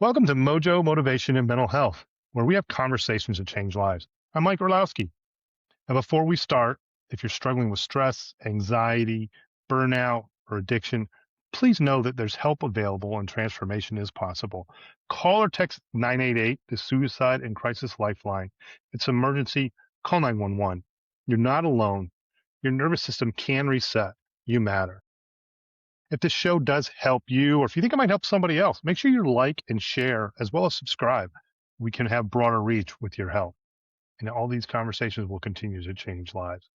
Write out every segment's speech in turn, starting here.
Welcome to Mojo Motivation and Mental Health, where we have conversations that change lives. I'm Mike Orlowski. Now, before we start, if you're struggling with stress, anxiety, burnout, or addiction, please know that there's help available and transformation is possible. Call or text 988, the Suicide and Crisis Lifeline. If it's emergency, call 911. You're not alone. Your nervous system can reset. You matter. If this show does help you, or if you think it might help somebody else, make sure you like and share as well as subscribe. We can have broader reach with your help. And all these conversations will continue to change lives.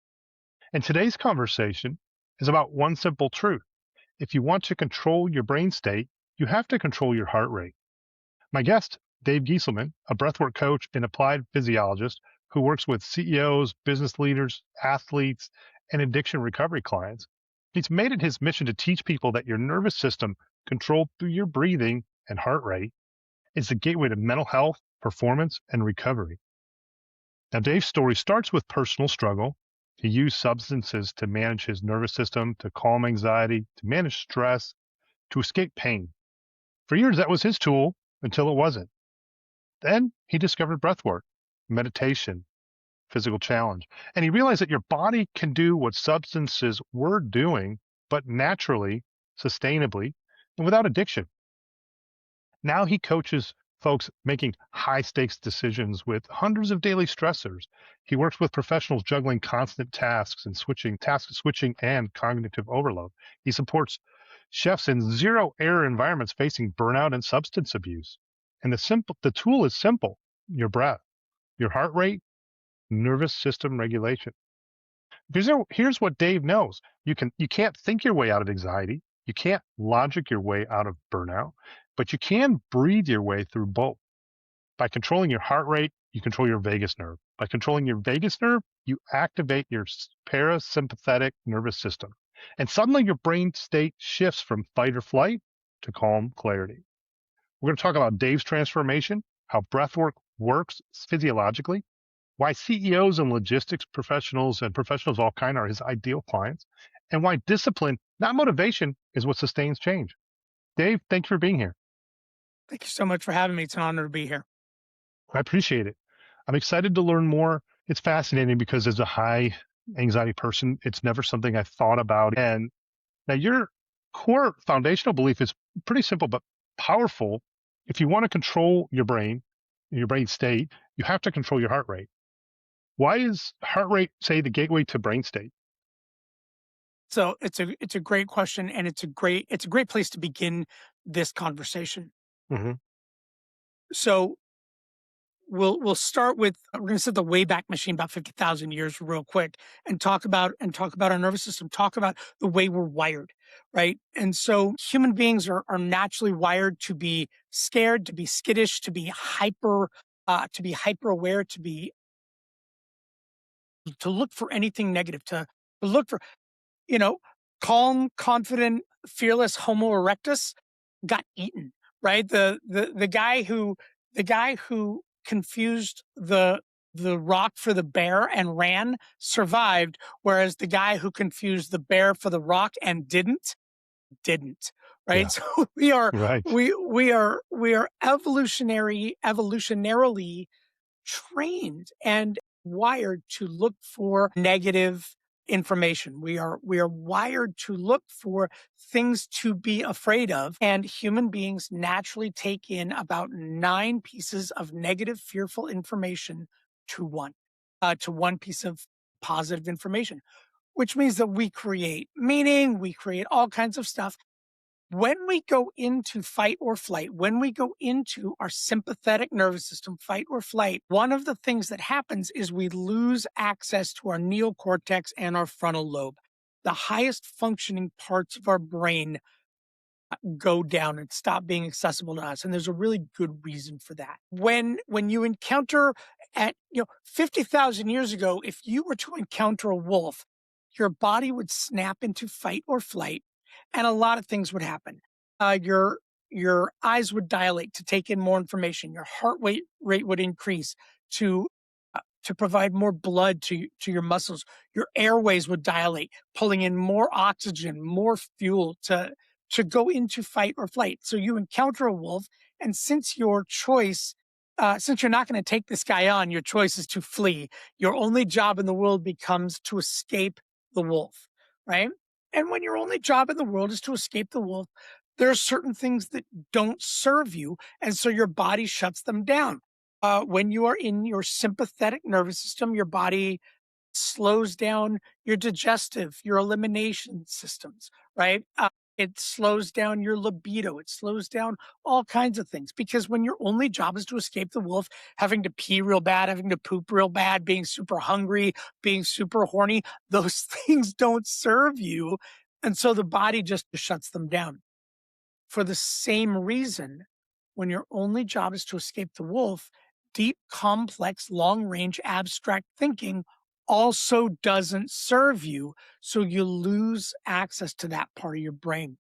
And today's conversation is about one simple truth. If you want to control your brain state, you have to control your heart rate. My guest, Dave Gieselman, a breathwork coach and applied physiologist who works with CEOs, business leaders, athletes, and addiction recovery clients, he's made it his mission to teach people that your nervous system, controlled through your breathing and heart rate, is the gateway to mental health, performance, and recovery. Now, Dave's story starts with personal struggle. He used substances to manage his nervous system, to calm anxiety, to manage stress, to escape pain. For years, that was his tool until it wasn't. Then he discovered breathwork, meditation, physical challenge, and he realized that your body can do what substances were doing, but naturally, sustainably, and without addiction. Now he coaches folks making high stakes decisions with hundreds of daily stressors. He works with professionals juggling constant tasks and task switching and cognitive overload. He supports chefs in zero error environments facing burnout and substance abuse. And the tool is simple: your breath, your heart rate, nervous system regulation. Here's what Dave knows. You can't think your way out of anxiety. You can't logic your way out of burnout, but you can breathe your way through both. By controlling your heart rate, you control your vagus nerve. By controlling your vagus nerve, you activate your parasympathetic nervous system. And suddenly your brain state shifts from fight or flight to calm clarity. We're going to talk about Dave's transformation, how breathwork works physiologically, why CEOs and logistics professionals and professionals of all kinds are his ideal clients, and why discipline, not motivation, is what sustains change. Dave, thanks for being here. Thank you so much for having me. It's an honor to be here. I appreciate it. I'm excited to learn more. It's fascinating because as a high anxiety person, it's never something I've thought about. And now your core foundational belief is pretty simple but powerful. If you want to control your brain state, you have to control your heart rate. Why is heart rate, say, the gateway to brain state? So it's a great question, and it's a great place to begin this conversation. Mm-hmm. So we'll start with, we're going to set the Wayback Machine about 50,000 years real quick and talk about our nervous system, talk about the way we're wired, right? And so human beings are naturally wired to be scared, to be skittish, to be hyper aware, to look for anything negative, to look for, calm, confident, fearless Homo erectus got eaten, right? The guy who confused the rock for the bear and ran survived, whereas the guy who confused the bear for the rock and didn't, right? Yeah. So we are Right. we are evolutionarily trained and wired to look for negative information. We are wired to look for things to be afraid of. And human beings naturally take in about 9 pieces of negative, fearful information to one piece of positive information, which means that we create meaning, we create all kinds of stuff. When we go into fight or flight, when we go into our sympathetic nervous system, fight or flight, one of the things that happens is we lose access to our neocortex and our frontal lobe. The highest functioning parts of our brain go down and stop being accessible to us. And there's a really good reason for that. When you encounter 50,000 years ago, if you were to encounter a wolf, your body would snap into fight or flight. And a lot of things would happen. Your eyes would dilate to take in more information. Your heart rate would increase to provide more blood to your muscles. Your airways would dilate, pulling in more oxygen, more fuel to to go into fight or flight. So you encounter a wolf, and since since you're not going to take this guy on, your choice is to flee. Your only job in the world becomes to escape the wolf, right? And when your only job in the world is to escape the wolf, there are certain things that don't serve you. And so your body shuts them down. When you are in your sympathetic nervous system, your body slows down your digestive, your elimination systems, right? It slows down your libido. It slows down all kinds of things because when your only job is to escape the wolf, having to pee real bad, having to poop real bad, being super hungry, being super horny, those things don't serve you. And so the body just shuts them down. For the same reason, when your only job is to escape the wolf, deep, complex, long range, abstract thinking also doesn't serve you. So you lose access to that part of your brain.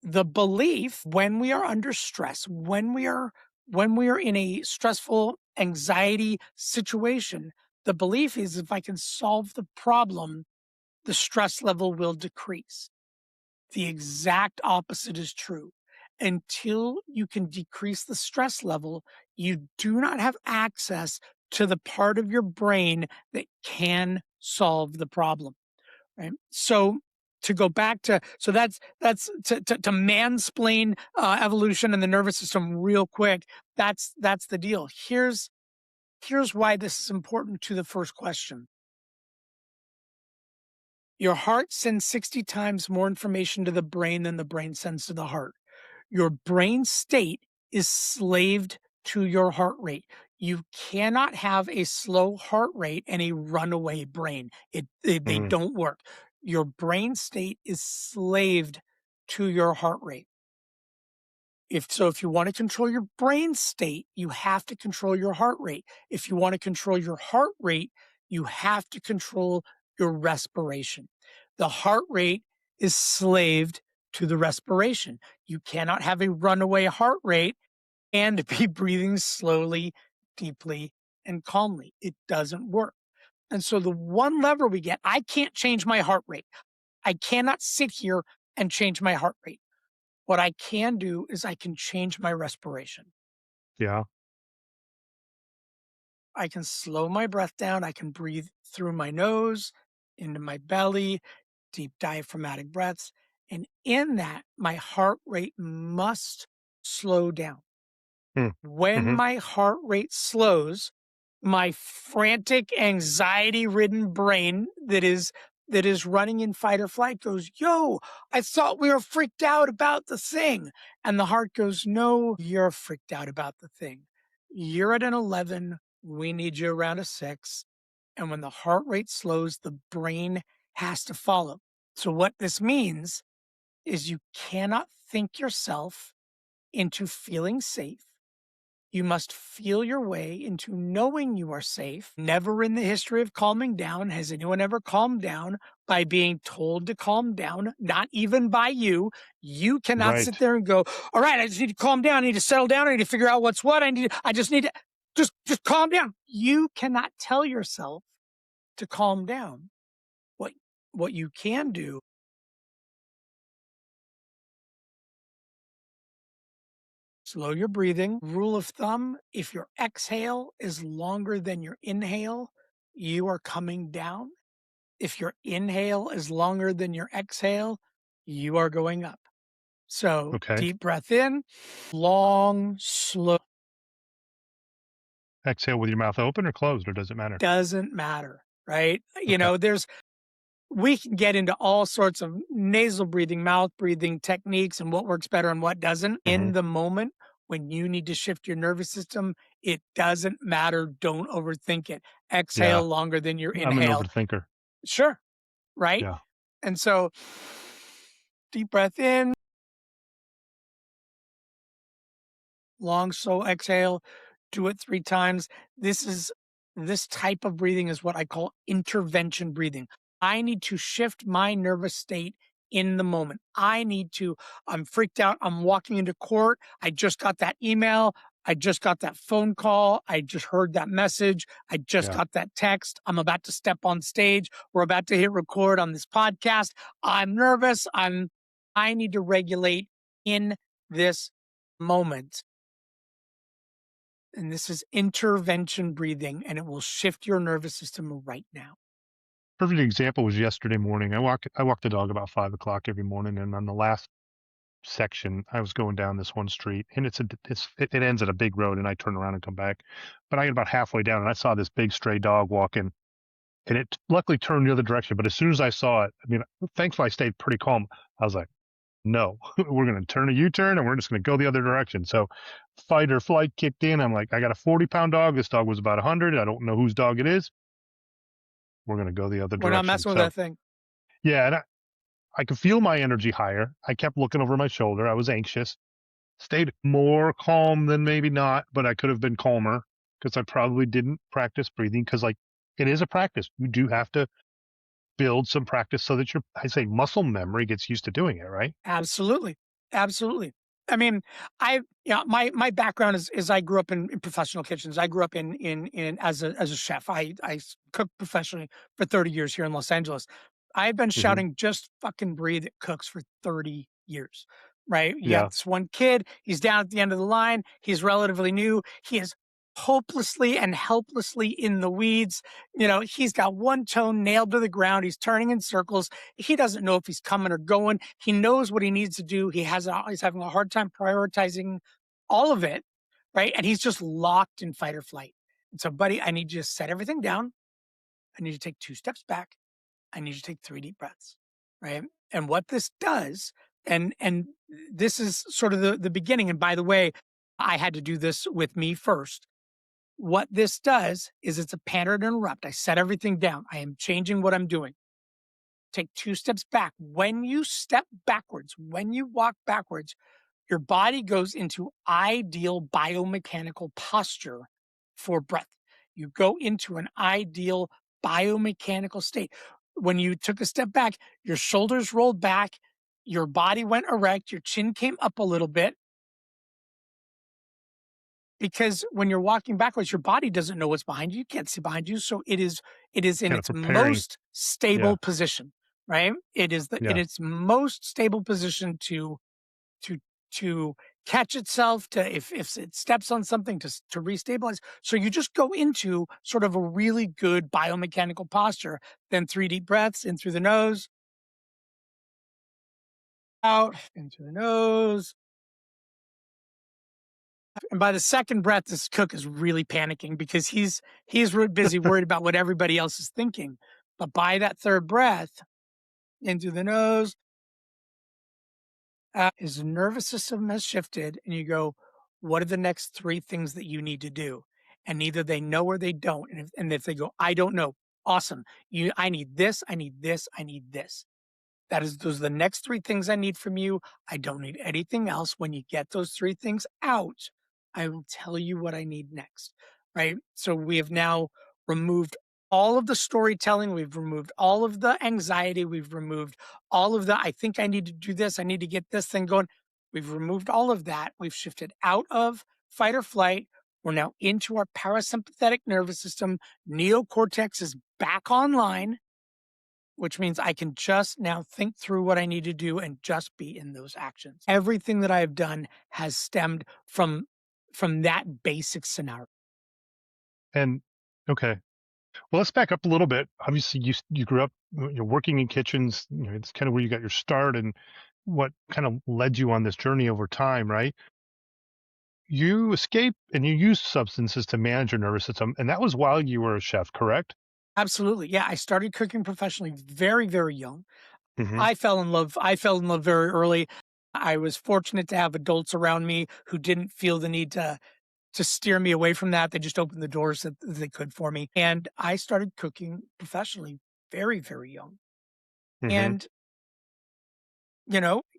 The belief when we are under stress, when we are in a stressful anxiety situation, the belief is if I can solve the problem, the stress level will decrease. The exact opposite is true. Until you can decrease the stress level, you do not have access to the part of your brain that can solve the problem. Right. So to go back to to mansplain evolution and the nervous system real quick. That's the deal. Here's why this is important to the first question. Your heart sends 60 times more information to the brain than the brain sends to the heart. Your brain state is slaved to your heart rate. You cannot have a slow heart rate and a runaway brain. They Mm, don't work. Your brain state is slaved to your heart rate. If you want to control your brain state, you have to control your heart rate. If you want to control your heart rate, you have to control your respiration. The heart rate is slaved to the respiration. You cannot have a runaway heart rate and be breathing slowly, deeply, and calmly. It doesn't work. And so the one lever we get, I can't change my heart rate. I cannot sit here and change my heart rate. What I can do is I can change my respiration. yeah. I can slow my breath down. I can breathe through my nose, into my belly, deep diaphragmatic breaths. And in that, my heart rate must slow down. Mm, When hmm. my heart rate slows, my frantic, anxiety ridden brain that is running in fight or flight goes, yo, I thought we were freaked out about the thing. And the heart goes, no, you're freaked out about the thing. You're at an 11. We need you around a 6. And when the heart rate slows, the brain has to follow. So what this means is you cannot think yourself into feeling safe. You must feel your way into knowing you are safe. Never in the history of calming down has anyone ever calmed down by being told to calm down, not even by you. You cannot sit Right. there and go, all right, I just need to calm down. I need to settle down. I need to figure out what's what. I just need to just calm down. You cannot tell yourself to calm down. What, what you can do, slow your breathing. Rule of thumb, if your exhale is longer than your inhale, you are coming down. If your inhale is longer than your exhale, you are going up. So Okay. deep breath in, long, slow, Exhale with your mouth open or closed, or does it matter? doesn't matter, right? Okay. We can get into all sorts of nasal breathing, mouth breathing techniques and what works better and what doesn't. Hmm. In the moment, when you need to shift your nervous system, it doesn't matter. Don't overthink it. Yeah. Exhale longer than your I'm an inhale. overthinker. Sure. Right. Yeah. And so deep breath in, long, slow exhale. Do it 3 times. This type of breathing is what I call intervention breathing. I need to shift my nervous state in the moment. I'm freaked out. I'm walking into court. I just got that email. I just got that phone call. I just heard that message. I just Yeah. got that text. I'm about to step on stage. We're about to hit record on this podcast. I'm nervous. I need to regulate in this moment. And this is intervention breathing, and it will shift your nervous system right now. Perfect example was yesterday morning. I walk the dog about 5 o'clock every morning, and on the last section, I was going down this one street, and it ends at a big road, and I turn around and come back. But I get about halfway down, and I saw this big stray dog walking, and it luckily turned the other direction. But as soon as I saw it, I mean, thankfully I stayed pretty calm. I was like, no, we're going to turn a U-turn, and we're just going to go the other direction. So fight or flight kicked in. I'm like, I got a 40-pound dog. This dog was about 100. I don't know whose dog it is. We're going to go the other We're not direction. messing with So that thing. yeah, and I could feel my energy higher. I kept looking over my shoulder. I was anxious. Stayed more calm than maybe not, but I could have been calmer because I probably didn't practice breathing because, like, it is a practice. You do have to build some practice so that I say, muscle memory gets used to doing it, right? Absolutely. Absolutely. I mean, my background is I grew up in professional kitchens. I grew up in as a chef. I cooked professionally for 30 years here in Los Angeles. I've been Hmm. shouting just fucking breathe at cooks for 30 years. Right? You got Yeah. this one kid, he's down at the end of the line, he's relatively new, he is hopelessly and helplessly in the weeds. He's got one tone nailed to the ground, he's turning in circles. He doesn't know if he's coming or going. He knows what he needs to do. He's having a hard time prioritizing all of it, right? And he's just locked in fight or flight. And so, buddy, I need you to set everything down. I need you to take 2 steps back. I need you to take 3 deep breaths, right? And what this does, and this is sort of the beginning. And by the way, I had to do this with me first. What this does is it's a pattern interrupt. I set everything down. I am changing what I'm doing. Take 2 steps back. When you step backwards, when you walk backwards, your body goes into ideal biomechanical posture for breath. You go into an ideal biomechanical state. When you took a step back, your shoulders rolled back, your body went erect, your chin came up a little bit. Because when you're walking backwards, your body doesn't know what's behind you. You can't see behind you. So it is in Kind of its preparing. most Yeah. stable position, right? It is in Yeah. its most stable position to to catch itself, to if it steps on something to restabilize. So you just go into sort of a really good biomechanical posture. Then 3 deep breaths in through the nose, out, in through the nose. And by the second breath, this cook is really panicking because he's busy worried about what everybody else is thinking. But by that third breath, in through the nose, his nervous system has shifted, and you go, "What are the next 3 things that you need to do?" And either they know or they don't. And if they go, "I don't know," awesome. I need this. I need this. I need this. Those are the next 3 things I need from you. I don't need anything else. When you get those 3 things out, I will tell you what I need next. Right. So we have now removed all of the storytelling. We've removed all of the anxiety. We've removed all of the, I think I need to do this. I need to get this thing going. We've removed all of that. We've shifted out of fight or flight. We're now into our parasympathetic nervous system. Neocortex is back online, which means I can just now think through what I need to do and just be in those actions. Everything that I have done has stemmed from that basic scenario. And okay. Well, let's back up a little bit. Obviously, you grew up, you're working in kitchens. It's kind of where you got your start, and what kind of led you on this journey over time, right? You escaped and you used substances to manage your nervous system, and that was while you were a chef, correct? Absolutely. Yeah, I started cooking professionally very, very young. Hmm. I fell in love very early. I was fortunate to have adults around me who didn't feel the need to steer me away from that. They just opened the doors that they could for me. And I started cooking professionally very, very young. Hmm. And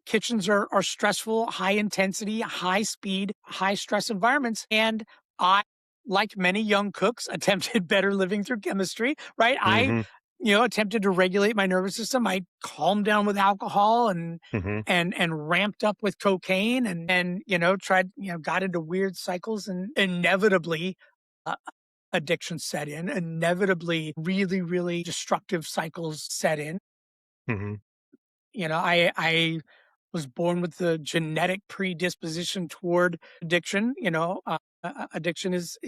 kitchens are stressful, high intensity, high speed, high stress environments. And I, like many young cooks, attempted better living through chemistry, right? I, Hmm. attempted to regulate my nervous system. I calmed down with alcohol and Hmm. and ramped up with cocaine and tried, got into weird cycles, and inevitably uh, addiction set in. Inevitably, really, really destructive cycles set in. Hmm. I was born with the genetic predisposition toward addiction. Addiction is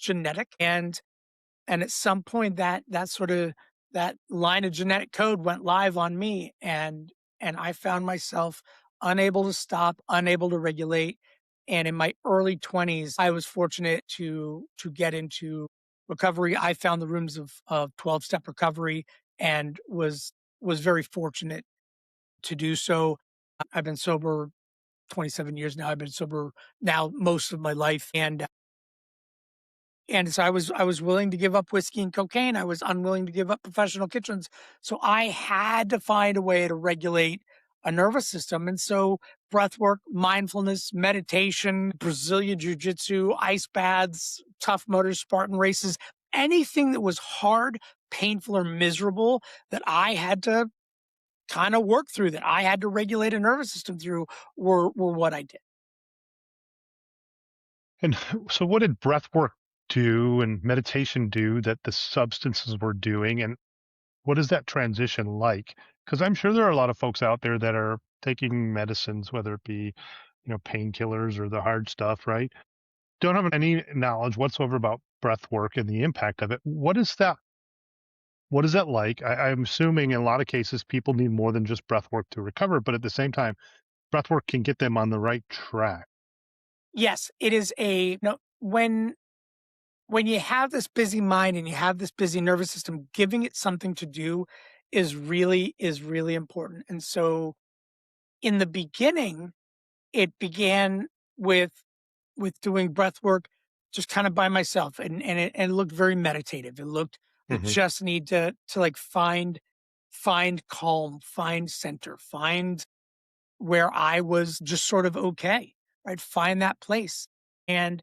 genetic, and at some point that sort of that line of genetic code went live on me, and I found myself unable to stop, unable to regulate. And in my early 20s, I was fortunate to get into recovery. I found the rooms of 12-step recovery and was very fortunate to do so. I've been sober 27 years now. I've been sober now most of my life, and so I was willing to give up whiskey and cocaine. I was unwilling to give up professional kitchens. So I had to find a way to regulate a nervous system. And so breath work, mindfulness, meditation, Brazilian jiu-jitsu, ice baths, tough mudder, Spartan races, anything that was hard, painful, or miserable that I had to kind of work through, that I had to regulate a nervous system through, were what I did. And so, what did breath work do and meditation do that the substances were doing? And what is that transition like? Because I'm sure there are a lot of folks out there that are taking medicines, whether it be, painkillers or the hard stuff, right? Don't have any knowledge whatsoever about breath work and the impact of it. What is that? What is that like? I'm assuming in a lot of cases people need more than just breath work to recover, but at the same time, breath work can get them on the right track. Yes, it is a no when you have this busy mind and you have this busy nervous system, giving it something to do is really important. And so in the beginning, it began with doing breath work just kind of by myself, and it looked very meditative. It looked, I Hmm. just need to like find calm, find center, find where I was just sort of okay, right? Find that place. And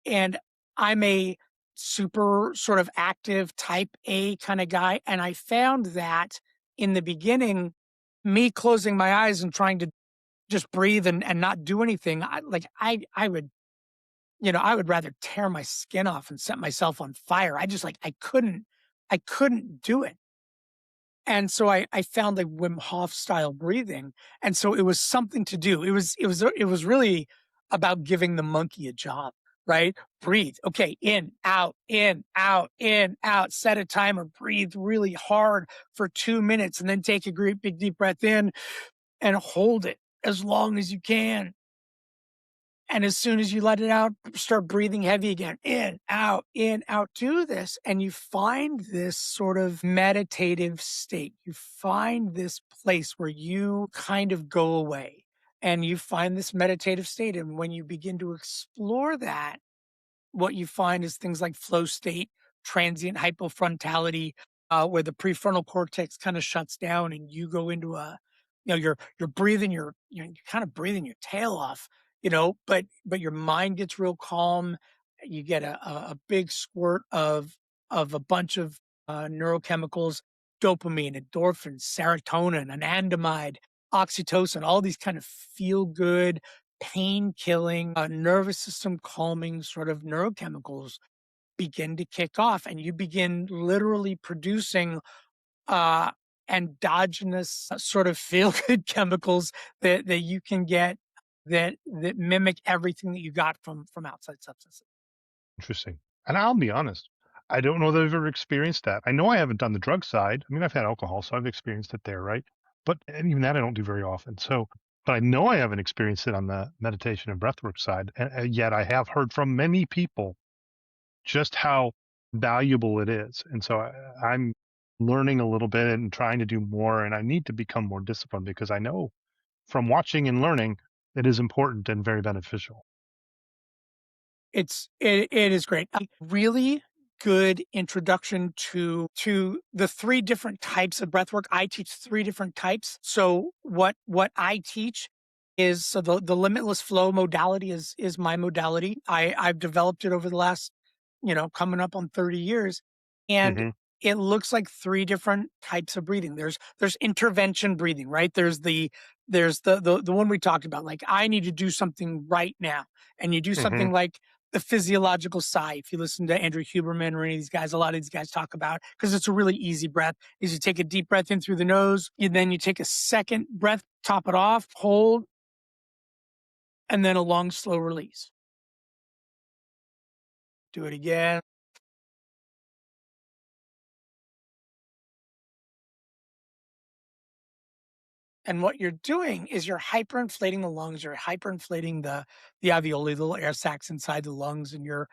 and I'm a super sort of active type A kind of guy. And I found that in the beginning, me closing my eyes and trying to just breathe and not do anything, I would, I would rather tear my skin off and set myself on fire. I couldn't do it. And so I found like Wim Hof style breathing. And so it was something to do. It was really about giving the monkey a job, right? Breathe. Okay. In, out, in, out, set a timer, breathe really hard for 2 minutes, and then take a great big deep breath in and hold it as long as you can. And as soon as you let it out, start breathing heavy again. In, out. Do this. And you find this sort of meditative state. You find this place where you kind of go away and you find this meditative state. And when you begin to explore that, what you find is things like flow state, transient hypofrontality, where the prefrontal cortex kind of shuts down and you go into you're breathing you're kind of breathing your tail off, but your mind gets real calm. You get a big squirt of a bunch of neurochemicals, dopamine, endorphins, serotonin, anandamide, oxytocin, all these kind of feel good, pain killing, nervous system calming sort of neurochemicals begin to kick off, and you begin literally producing uh, endogenous sort of feel good chemicals that you can get that mimic everything that you got from outside substances. Interesting. And I'll be honest, I don't know that I've ever experienced that. I know I haven't done the drug side. I mean, I've had alcohol, so I've experienced it there, right? But and even that I don't do very often. So, but I know I haven't experienced it on the meditation and breathwork side. And yet I have heard from many people just how valuable it is. And so I'm learning a little bit and trying to do more. And I need to become more disciplined because I know from watching and learning it is important and very beneficial. It is great. A really good introduction to the three different types of breath work. I teach three different types. So what I teach is, so the limitless flow modality is my modality. I've developed it over the last, coming up on 30 years. And Hmm. it looks like three different types of breathing. There's intervention breathing, right? There's the one we talked about, like I need to do something right now. And you do Hmm. something like the physiological sigh. If you listen to Andrew Huberman or any of these guys, a lot of these guys talk about, because it's a really easy breath, is you take a deep breath in through the nose, then you take a second breath top it off, hold, and then a long, slow release. Do it again. And what you're doing is you're hyperinflating the lungs, you're hyperinflating the alveoli, the little air sacs inside the lungs, and you're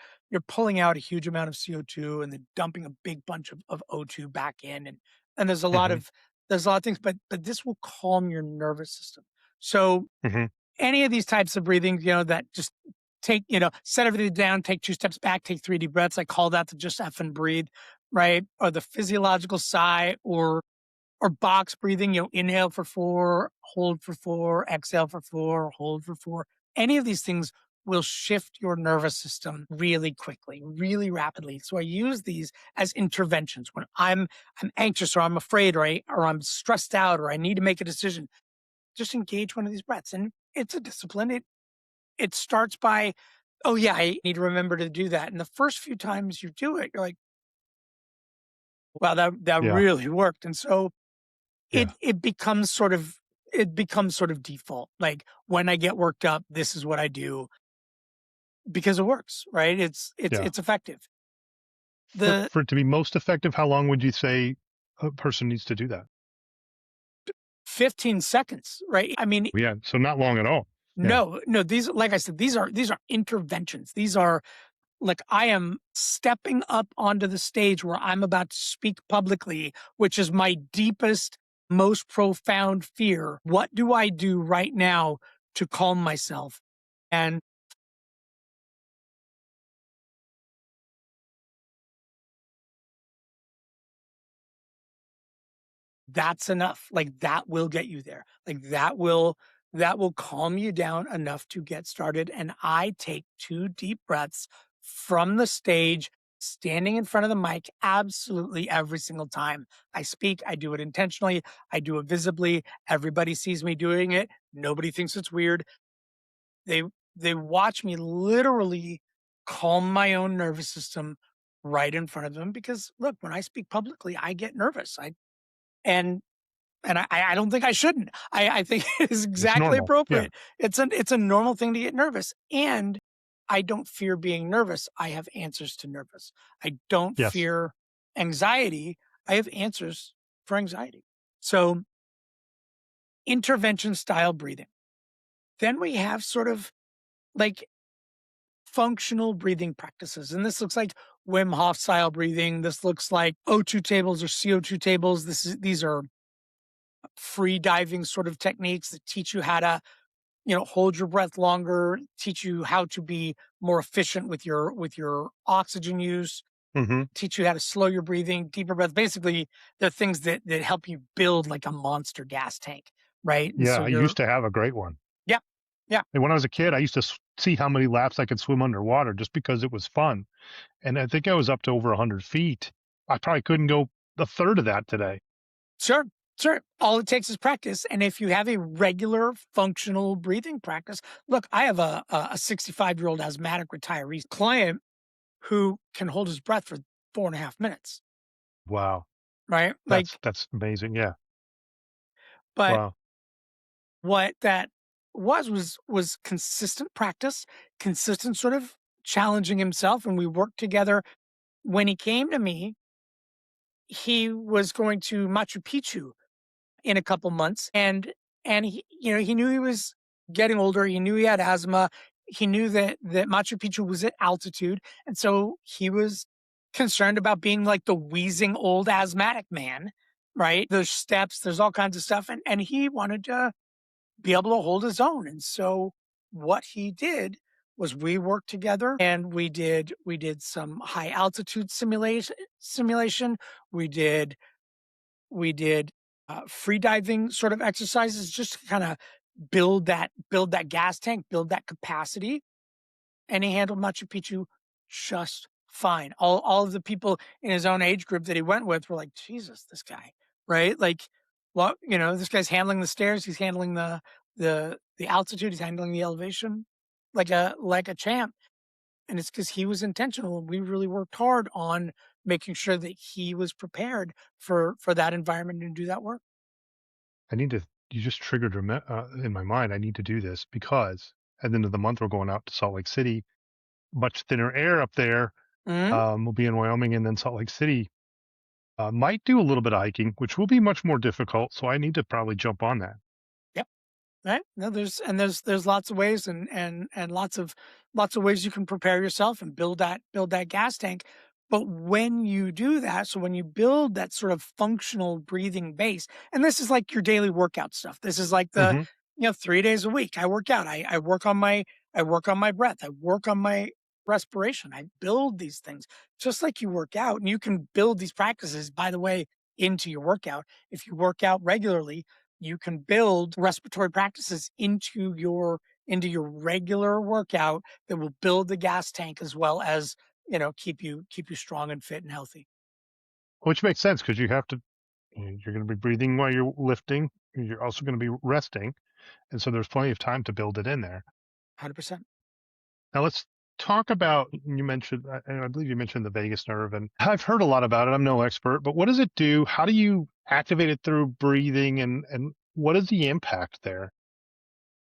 pulling out a huge amount of CO2 and then dumping a big bunch of O2 back in. And Hmm. there's a lot of things, but this will calm your nervous system. So Hmm. any of these types of breathing, that just take, set everything down, take 2 steps back, take 3 deep breaths. I call that to just F and breathe, right? Or the physiological sigh or box breathing, inhale for 4, hold for 4, exhale for 4, hold for 4. Any of these things will shift your nervous system really quickly, really rapidly. So I use these as interventions when I'm anxious or I'm afraid or I'm stressed out or I need to make a decision. Just engage one of these breaths. And it's a discipline. It starts by, oh yeah, I need to remember to do that. And the first few times you do it, you're like, wow, that Yeah. really worked. And so Yeah. it becomes sort of default. Like when I get worked up, this is what I do because it works, right? Yeah. It's effective. For The for it to be most effective, how long would you say a person needs to do that? 15 seconds, right? I mean, Yeah. So not long at all. Yeah. no, these, like I said, these are interventions. These are like I am stepping up onto the stage where I'm about to speak publicly, which is my deepest, most profound fear. What do I do right now to calm myself? And that's enough. Like that will get you there. Like that will calm you down enough to get started. And I take 2 deep breaths from the stage, standing in front of the mic absolutely every single time I speak. I do it intentionally. I do it visibly. Everybody sees me doing it. Nobody thinks it's weird. They they watch me literally calm my own nervous system right in front of them because look, when I speak publicly, I get nervous. And and I don't think I shouldn't. I think it is It's exactly normal. Yeah. appropriate. It's a normal thing to get nervous, and I don't fear being nervous. I have answers to nervous. I don't Yes. fear anxiety. I have answers for anxiety. So, intervention style breathing. Then we have sort of like functional breathing practices, and this looks like Wim Hof style breathing. This looks like O2 tables or CO2 tables. These are free diving sort of techniques that teach you how to hold your breath longer, teach you how to be more efficient with your oxygen use, Hmm. teach you how to slow your breathing, deeper breath. Basically, they're things that help you build like a monster gas tank, right? And Yeah. so I you're used to have a great one. yeah, yeah, And when I was a kid, I used to see how many laps I could swim underwater just because it was fun. And I think I was up to over 100 feet. I probably couldn't go a third of that today. sure. Sure. All it takes is practice. And if you have a regular functional breathing practice, look, I have a 65-year-old asthmatic retiree client who can hold his breath for 4.5 minutes, Wow. right? That's Like, that's amazing. Yeah. but Wow. what that was consistent practice, consistent sort of challenging himself, and we worked together. When he came to me, he was going to Machu Picchu in a couple months, and he knew he was getting older. He knew he had asthma. He knew that Machu Picchu was at altitude, and so he was concerned about being like the wheezing old asthmatic man, right? There's steps, there's all kinds of stuff, and he wanted to be able to hold his own. And so what he did was we worked together and we did some high altitude simulation. We did we did free diving sort of exercises just to kind of build that gas tank, build that capacity. And he handled Machu Picchu just fine. All of the people in his own age group that he went with were like, Jesus, this guy, right? Like, well, this guy's handling the stairs, he's handling the altitude, he's handling the elevation like a champ. And it's because he was intentional and we really worked hard on making sure that he was prepared for that environment and do that work. I need to you just triggered in my mind. I need to do this because at the end of the month we're going out to Salt Lake City. Much thinner air up there. Mhm. We'll be in Wyoming and then Salt Lake City. Might do a little bit of hiking, which will be much more difficult. So I need to probably jump on that. Yep. Right? No, there's lots of ways and lots of ways you can prepare yourself and build that gas tank. But when you do that, so when you build that sort of functional breathing base, and this is like your daily workout stuff. This is like the, Hmm. 3 days a week I work out. I work on my breath. I work on my respiration. I build these things just like you work out. And you can build these practices, by the way, into your workout. If you work out regularly, you can build respiratory practices into your regular workout that will build the gas tank as well as keep you strong and fit and healthy. Which makes sense because you're going to be breathing while you're lifting. You're also going to be resting, and so there's plenty of time to build it in there. 100%. Now let's talk about. You mentioned, I believe you mentioned the vagus nerve, and I've heard a lot about it. I'm no expert, but what does it do? How do you activate it through breathing, and what is the impact there?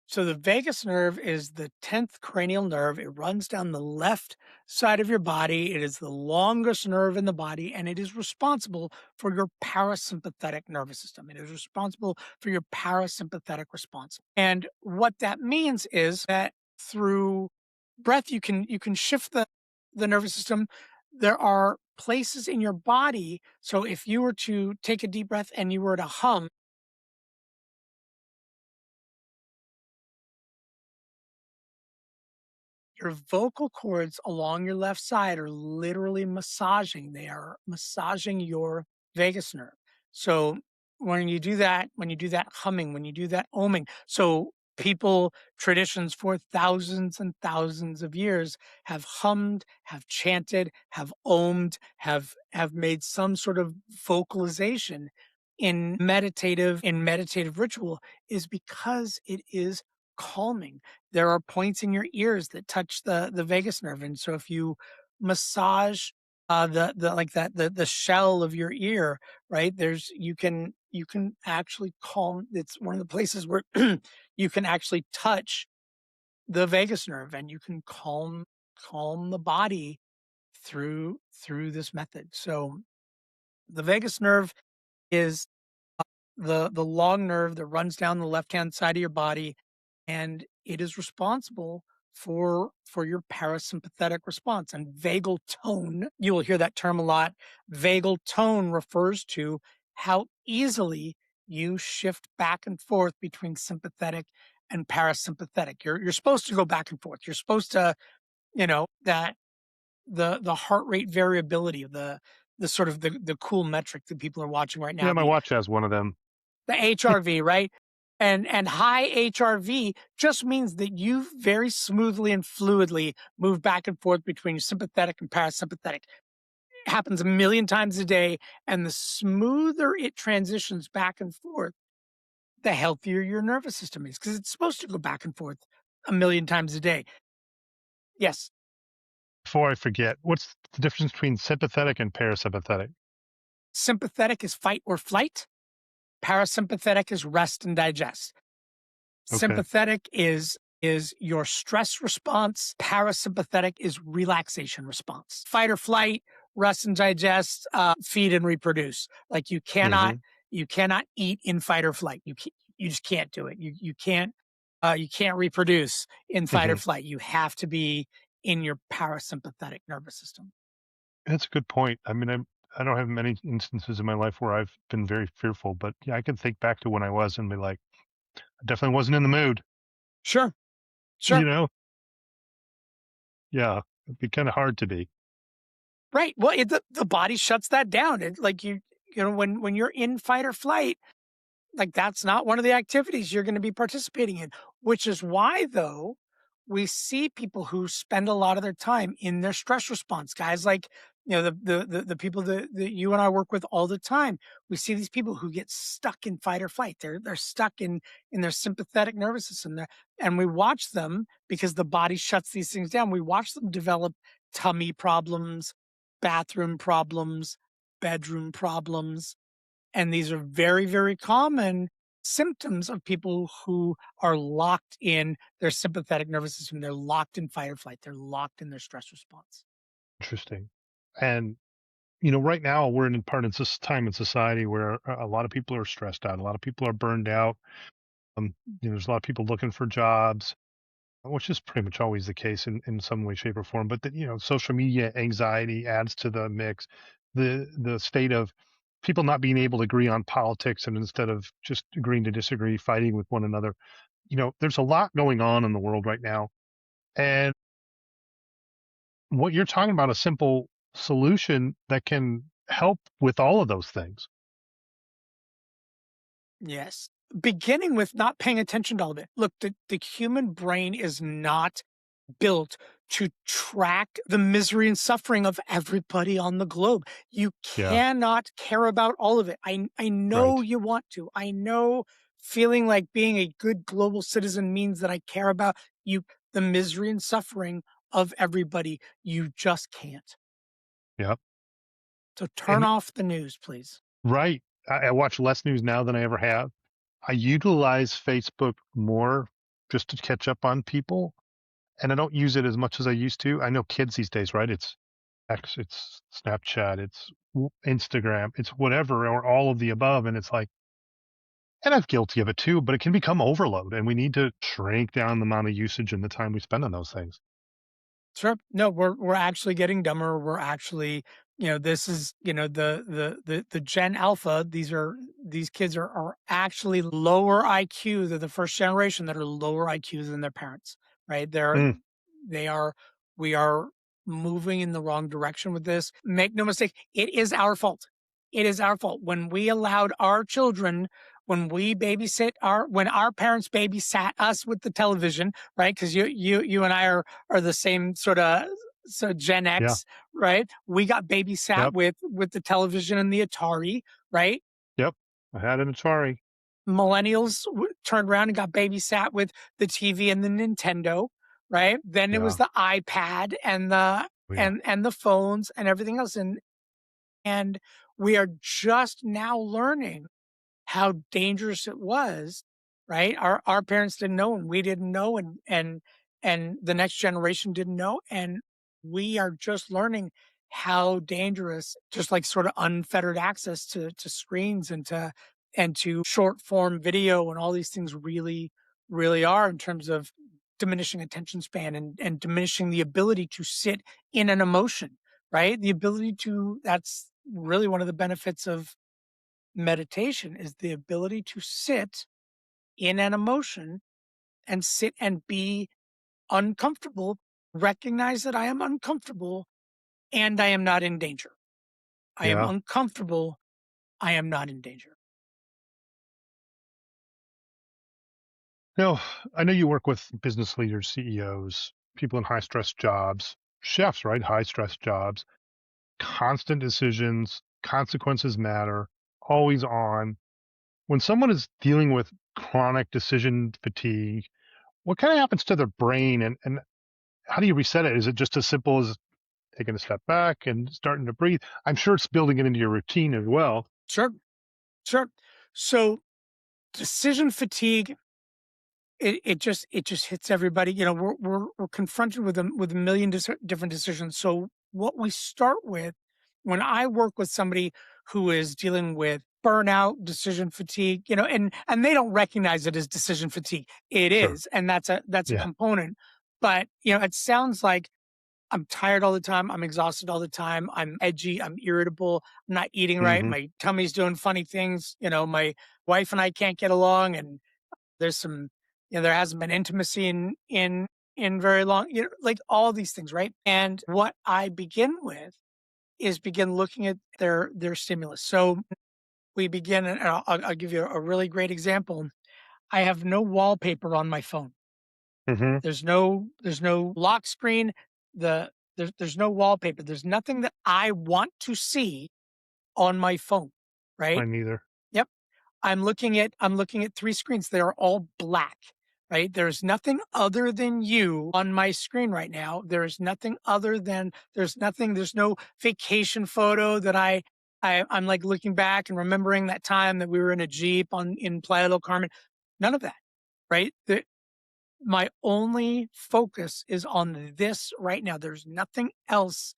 So the vagus nerve is the 10th cranial nerve. It runs down the left side of your body. It is the longest nerve in the body, and it is responsible for your parasympathetic nervous system. It is responsible for your parasympathetic response. And what that means is that through breath, you can shift the nervous system. There are places in your body. So if you were to take a deep breath and you were to hum, your vocal cords along your left side are literally massaging. They are massaging your vagus nerve. So when you do that humming, when you do that oming, so people, traditions for thousands and thousands of years have hummed, have chanted, have omed, have made some sort of vocalization in meditative ritual is because it is calming. There are points in your ears that touch the vagus nerve, and so if you massage the like that the shell of your ear, right? You can actually calm. It's one of the places where you can actually touch the vagus nerve, and you can calm the body through this method. So the vagus nerve is the long nerve that runs down the left hand side of your body, and it is responsible for your parasympathetic response. And vagal tone, you will hear that term a lot. Vagal tone refers to how easily you shift back and forth between sympathetic and parasympathetic. You're supposed to go back and forth. You're supposed to, that the heart rate variability of the sort of the cool metric that people are watching right Yeah, now, my the watch has one of them. HRV, right? And high HRV just means that you very smoothly and fluidly move back and forth between sympathetic and parasympathetic. It happens a million times a day, and the smoother it transitions back and forth, the healthier your nervous system is because it's supposed to go back and forth a million times a day. Yes, Before I forget, what's the difference between sympathetic and parasympathetic? sympathetic is fight or flight, parasympathetic is rest and digest. Okay. Sympathetic is your stress response. Parasympathetic is relaxation response. Fight or flight, rest and digest, feed and reproduce. Like you cannot Hmm. you cannot eat in fight or flight. You just can't do it. You can't reproduce in fight or Hmm. flight. You have to be in your parasympathetic nervous system. That's a good point. I mean, I don't have many instances in my life where I've been very fearful, but yeah, I can think back to when I was and be like, I definitely wasn't in the mood. Sure, You sure. know? Yeah, it'd be kind of hard to be. Right. Well, the body shuts that down. It like when you're in fight or flight, like, that's not one of the activities you're gonna be participating in, which is why, though, we see people who spend a lot of their time in their stress response. Guys like, the people that you and I work with all the time. We see these people who get stuck in fight or flight. They're stuck in their sympathetic nervous system there, and we watch them because the body shuts these things down. We watch them develop tummy problems, bathroom problems, bedroom problems, and these are very, very common symptoms of people who are locked in their sympathetic nervous system. They're locked in fight or flight. They're locked in their stress response. Interesting. And right now we're in part of this time in society where a lot of people are stressed out. A lot of people are burned out. There's a lot of people looking for jobs, which is pretty much always the case in some way, shape, or form. But social media anxiety adds to the mix. The state of people not being able to agree on politics, and instead of just agreeing to disagree, fighting with one another. There's a lot going on in the world right now, and what you're talking about, a simple solution that can help with all of those things. Yes. Beginning with not paying attention to all of it. Look, the human brain is not built to track the misery and suffering of everybody on the globe. You Yeah, cannot care about all of it. I know right. you want to. I know feeling like being a good global citizen means that I care about you, the misery and suffering of everybody. You just can't. Yep. So turn And off the news, please. right. I watch less news now than I ever have. I utilize Facebook more just to catch up on people, and I don't use it as much as I used to. I know kids these days, right? It's X, it's Snapchat, it's Instagram, it's whatever, or all of the above. And it's like, and I'm guilty of it too, but it can become overload, and we need to shrink down the amount of usage and the time we spend on those things. Sure. No, we're actually getting dumber. We're actually, this is, the Gen Alpha. These kids are actually lower IQ. They're the first generation that are lower IQ than their parents, right? Mm, They are, we are moving in the wrong direction with this. Make no mistake, it is our fault. It is our fault when we allowed our children, when our parents babysat us with the television, right? Because you and I are the same sort of Gen yeah. X, right? We got babysat Yep. with the television and the Atari, right? Yep. I had an Atari. Millennials turned around and got babysat with the TV and the Nintendo, right? Then it was Yeah. the iPad and Oh, yeah. the phones and everything else, and we are just now learning how dangerous it was, right? Our parents didn't know, and we didn't know, and the next generation didn't know, and we are just learning how dangerous, just like sort of unfettered access to screens and to short form video and all these things really are in terms of diminishing attention span and diminishing the ability to sit in an emotion, right? The ability to That's really one of the benefits of meditation, is the ability to sit in an emotion and sit and be uncomfortable, recognize that I am uncomfortable and I am not in danger. I am Yeah. uncomfortable. I am not in danger. No, I know you work with business leaders, CEOs, people in high stress jobs, chefs, right? High stress jobs, constant decisions, consequences matter, always on. When someone is dealing with chronic decision fatigue, what kind of happens to their brain, and how do you reset it? Is it just as simple as taking a step back and starting to breathe? I'm sure it's building it into your routine as well. Sure, sure. So decision fatigue, it just hits everybody. We're confronted with a million different decisions. So what we start with when I work with somebody who is dealing with burnout, decision fatigue, and they don't recognize it as decision fatigue. It Sure. is, and that's a Yeah. component. But it sounds like I'm tired all the time. I'm exhausted all the time. I'm edgy. I'm irritable. I'm not eating right. Hmm. My tummy's doing funny things. My wife and I can't get along, and there's some, there hasn't been intimacy in very long, like all these things, right? And what I begin with is begin looking at their stimulus. So we begin, and I'll give you a really great example. I have no wallpaper on my phone. Hmm. There's no lock screen. There's no wallpaper. There's nothing that I want to see on my phone, right? Mine neither. Yep. I'm looking at 3 screens. They are all black, right? There's nothing other than you on my screen right now. There's no vacation photo that I I'm like looking back and remembering that time that we were in a Jeep in Playa del Carmen. None of that, right? My only focus is on this right now. There's nothing else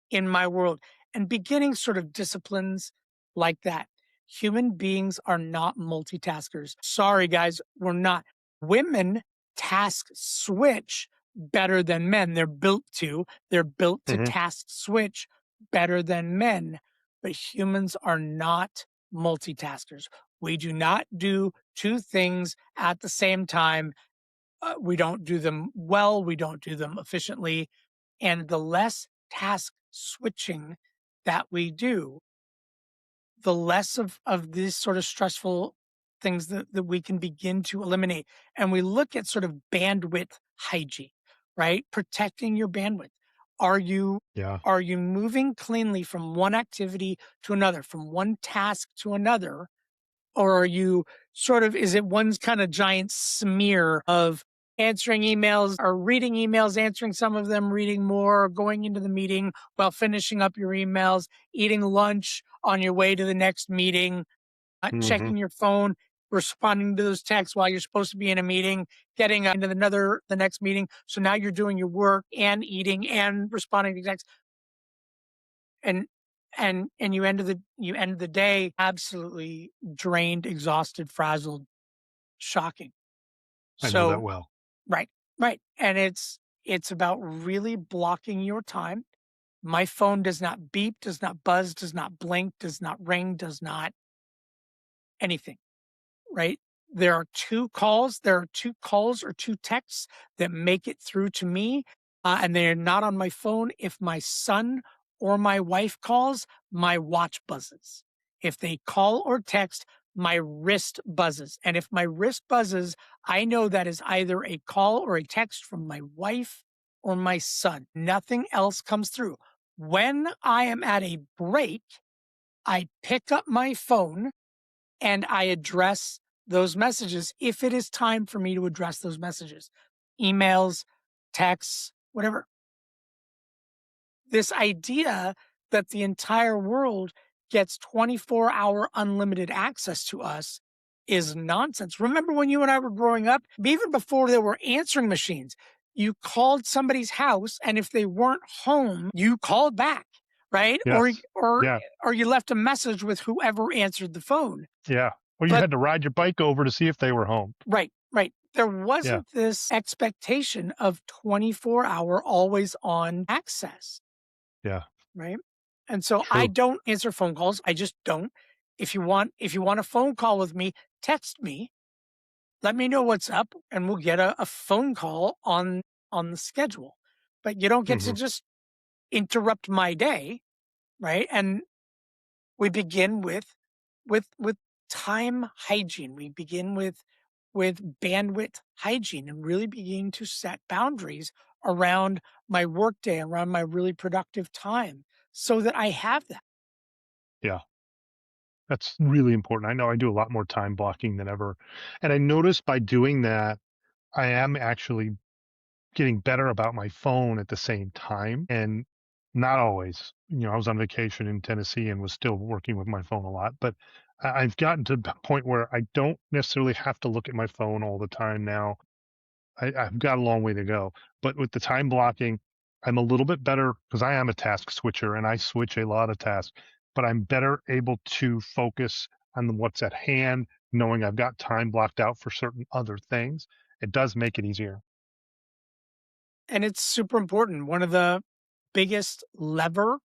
in my world. And beginning sort of disciplines like that. Human beings are not multitaskers. Sorry, guys, we're not. Women task switch better than men. They're built to. They're built to Hmm. task switch better than men. But humans are not multitaskers. We do not do two things at the same time. We don't do them well. We don't do them efficiently. And the less task switching that we do, the less of these sort of stressful things that we can begin to eliminate. And we look at sort of bandwidth hygiene, right? Protecting your bandwidth. Are you Yeah. are you moving cleanly from one activity to another, from one task to another? Or are you sort of, is it one kind of giant smear of answering emails or reading emails, answering some of them, reading more, going into the meeting while finishing up your emails, eating lunch on your way to the next meeting, Hmm. checking your phone, responding to those texts while you're supposed to be in a meeting, getting into the next meeting. So now you're doing your work and eating and responding to texts, and you end the day absolutely drained, exhausted, frazzled, shocking. I know that So well. right, right. And it's about really blocking your time. My phone does not beep, does not buzz, does not blink, does not ring, does not anything, right? There are two calls or two texts that make it through to me, and they're not on my phone. If my son or my wife calls, my watch buzzes. If they call or text, my wrist buzzes. And if my wrist buzzes, I know that is either a call or a text from my wife or my son. Nothing else comes through. When I am at a break, I pick up my phone and I address those messages if it is time for me to address those messages, emails, texts, whatever. This idea that the entire world gets 24-hour unlimited access to us is nonsense. Remember when you and I were growing up, even before there were answering machines, you called somebody's house, and if they weren't home, you called back, right? Yes. Yeah. Or you left a message with whoever answered the phone. Yeah. Or you But had to ride your bike over to see if they were home. right, right. There Yeah. wasn't this expectation of 24-hour always on access, Yeah. right? And so I True. don't answer phone calls. I just don't. If you want a phone call with me, text me. Let me know what's up and we'll get a phone call on the schedule. But you don't get to Hmm. just interrupt my day, right? And we begin with time hygiene. We begin with bandwidth hygiene and really begin to set boundaries around my workday, around my really productive time so that I have that. Yeah. That's really important. I know I do a lot more time blocking than ever. And I noticed by doing that, I am actually getting better about my phone at the same time. And not always. I was on vacation in Tennessee and was still working with my phone a lot. But I've gotten to the point where I don't necessarily have to look at my phone all the time now. I've got a long way to go. But with the time blocking, I'm a little bit better because I am a task switcher and I switch a lot of tasks, but I'm better able to focus on what's at hand, knowing I've got time blocked out for certain other things. It does make it easier. And it's super important. One of the biggest lever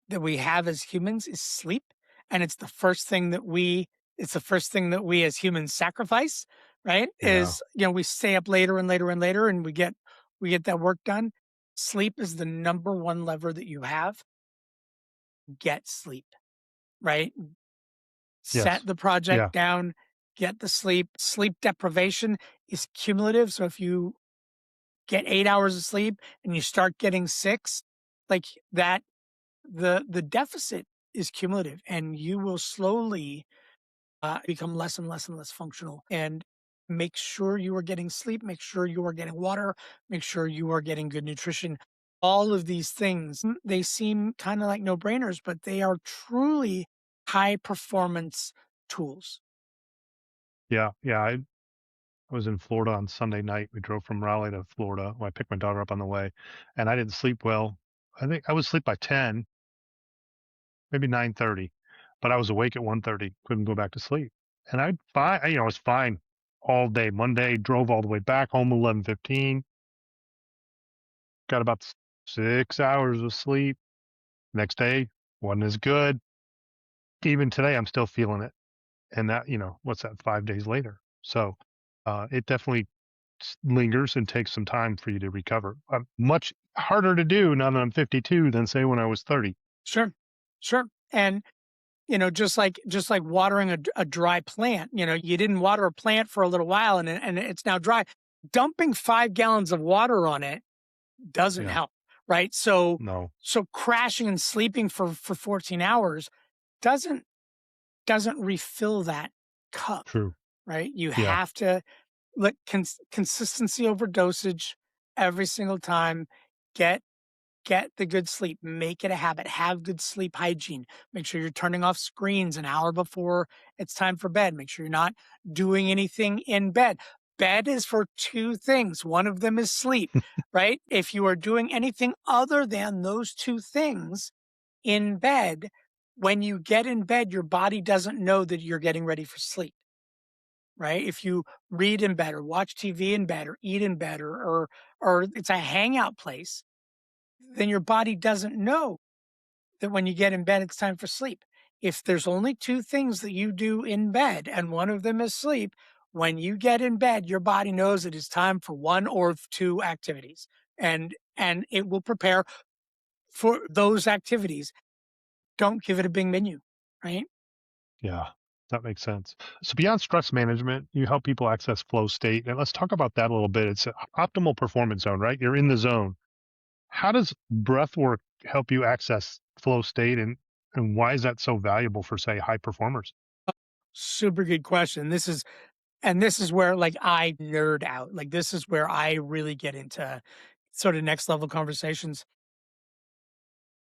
that we have as humans is sleep. And it's the first thing that we as humans sacrifice, right? Yeah. Is, we stay up later and later and later and we get that work done. Sleep is the number one lever that you have. Get sleep, right? Yes. Set the project Yeah. down, get the sleep. Sleep deprivation is cumulative. So if you get 8 hours of sleep and you start getting six, like that, the deficit is cumulative and you will slowly become less and less and less functional. And make sure you are getting sleep, make sure you are getting water, make sure you are getting good nutrition. All of these things, they seem kind of like no brainers, but they are truly high performance tools. Yeah. Yeah. I was in Florida on Sunday night. We drove from Raleigh to Florida. Well, I picked my daughter up on the way, and I didn't sleep well. I think I was asleep by 10, maybe 9:30, but I was awake at 1:30. Couldn't go back to sleep, and I was fine all day. Monday, drove all the way back home 11:15. Got about 6 hours of sleep. Next day wasn't as good. Even today, I'm still feeling it, and that what's that? 5 days later. So it definitely lingers and takes some time for you to recover. Much harder to do now that I'm 52 than say when I was 30. Sure. Sure. And just like watering a dry plant, you didn't water a plant for a little while and it's now dry. Dumping 5 gallons of water on it doesn't Yeah. help, right? So No. so crashing and sleeping for 14 hours doesn't doesn't refill that cup, True. right? You Yeah. have to let consistency over dosage every single time. Get Get the good sleep. Make it a habit. Have good sleep hygiene. Make sure you're turning off screens an hour before it's time for bed. Make sure you're not doing anything in bed. Bed is for two things. One of them is sleep, right? If you are doing anything other than those two things in bed, when you get in bed, your body doesn't know that you're getting ready for sleep, right? If you read in bed or watch TV in bed or eat in bed or it's a hangout place, then your body doesn't know that when you get in bed, it's time for sleep. If there's only two things that you do in bed and one of them is sleep, when you get in bed, your body knows it is time for one or two activities and it will prepare for those activities. Don't give it a big menu, right? Yeah. That makes sense. So beyond stress management, you help people access flow state. And let's talk about that a little bit. It's an optimal performance zone, right? You're in the zone. How does breath work help you access flow state and why is that so valuable for say high performers? Super good question. This is where like I nerd out. Like this is where I really get into sort of next level conversations.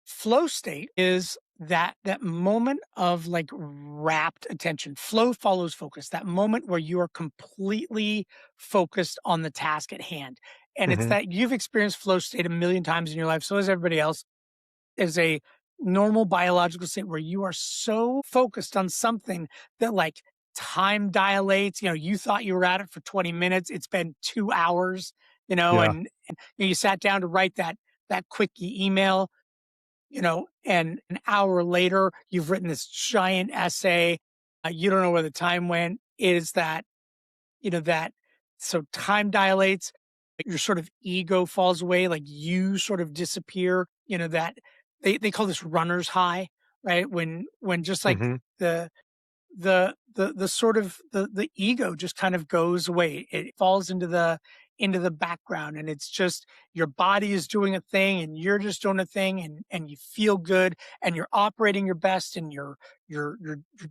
Flow state is that moment of like rapt attention. Flow follows focus. That moment where you are completely focused on the task at hand. And it's Hmm. that you've experienced flow state a million times in your life. So has everybody else. Is a normal biological state where you are so focused on something that like time dilates. You thought you were at it for 20 minutes. It's been 2 hours, Yeah. and you sat down to write that quickie email, and an hour later, you've written this giant essay. You don't know where the time went. It is that, that so time dilates, your sort of ego falls away, like you sort of disappear, that they call this runner's high, right? When just like Hmm. the the sort of the ego just kind of goes away. It falls into the background and it's just your body is doing a thing and you're just doing a thing and you feel good and you're operating your best and you're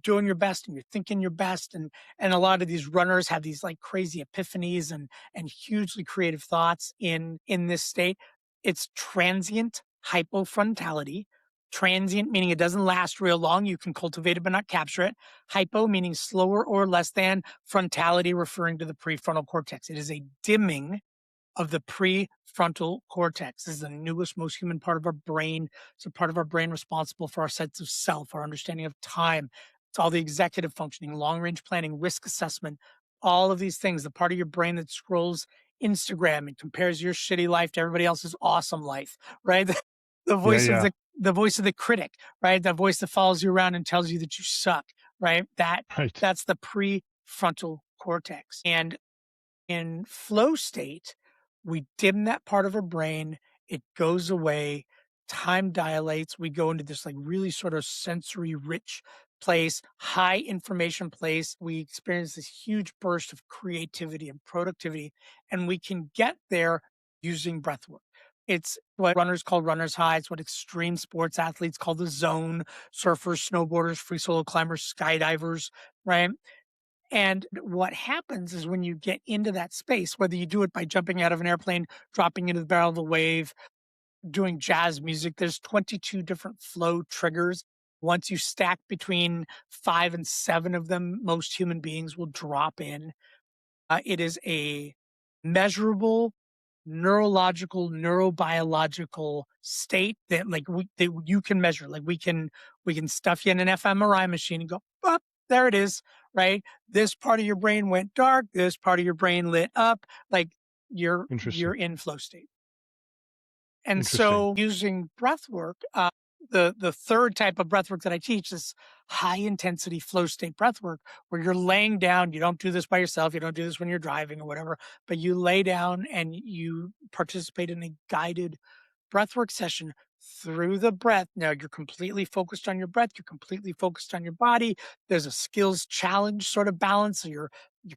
doing your best and you're thinking your best and a lot of these runners have these like crazy epiphanies and hugely creative thoughts in this state. It's transient hypofrontality. Transient meaning it doesn't last real long. You can cultivate it but not capture it. Hypo meaning slower or less than. Frontality referring to the prefrontal cortex. It is a dimming of the prefrontal cortex. This is the newest, most human part of our brain. It's a part of our brain responsible for our sense of self, our understanding of time. It's all the executive functioning, long range planning, risk assessment, all of these things. The part of your brain that scrolls Instagram and compares your shitty life to everybody else's awesome life, right? The Yeah. voice of Yeah. the voice of the critic, right? The voice that follows you around and tells you that you suck, right? Right. That's the prefrontal cortex. And in flow state, we dim that part of our brain, it goes away, time dilates, we go into this like really sort of sensory rich place, high information place. We experience this huge burst of creativity and productivity, and we can get there using breath work. It's what runners call runner's high. It's what extreme sports athletes call the zone. Surfers, snowboarders, free solo climbers, skydivers, right? And what happens is when you get into that space, whether you do it by jumping out of an airplane, dropping into the barrel of a wave, doing jazz music, there's 22 different flow triggers. Once you stack between 5 and 7 of them, most human beings will drop in. It is a measurable neurological, neurobiological state that that you can measure. Like we can stuff you in an fMRI machine and go, up, there it is, right? This part of your brain went dark, this part of your brain lit up, like you're Interesting. in flow state. And Interesting. so using breath work, the third type of breath work that I teach is high intensity flow state breath work, where you're laying down. You don't do this by yourself. You don't do this when you're driving or whatever, but you lay down and you participate in a guided breathwork session through the breath. Now you're completely focused on your breath. You're completely focused on your body. There's a skills challenge sort of balance. So you're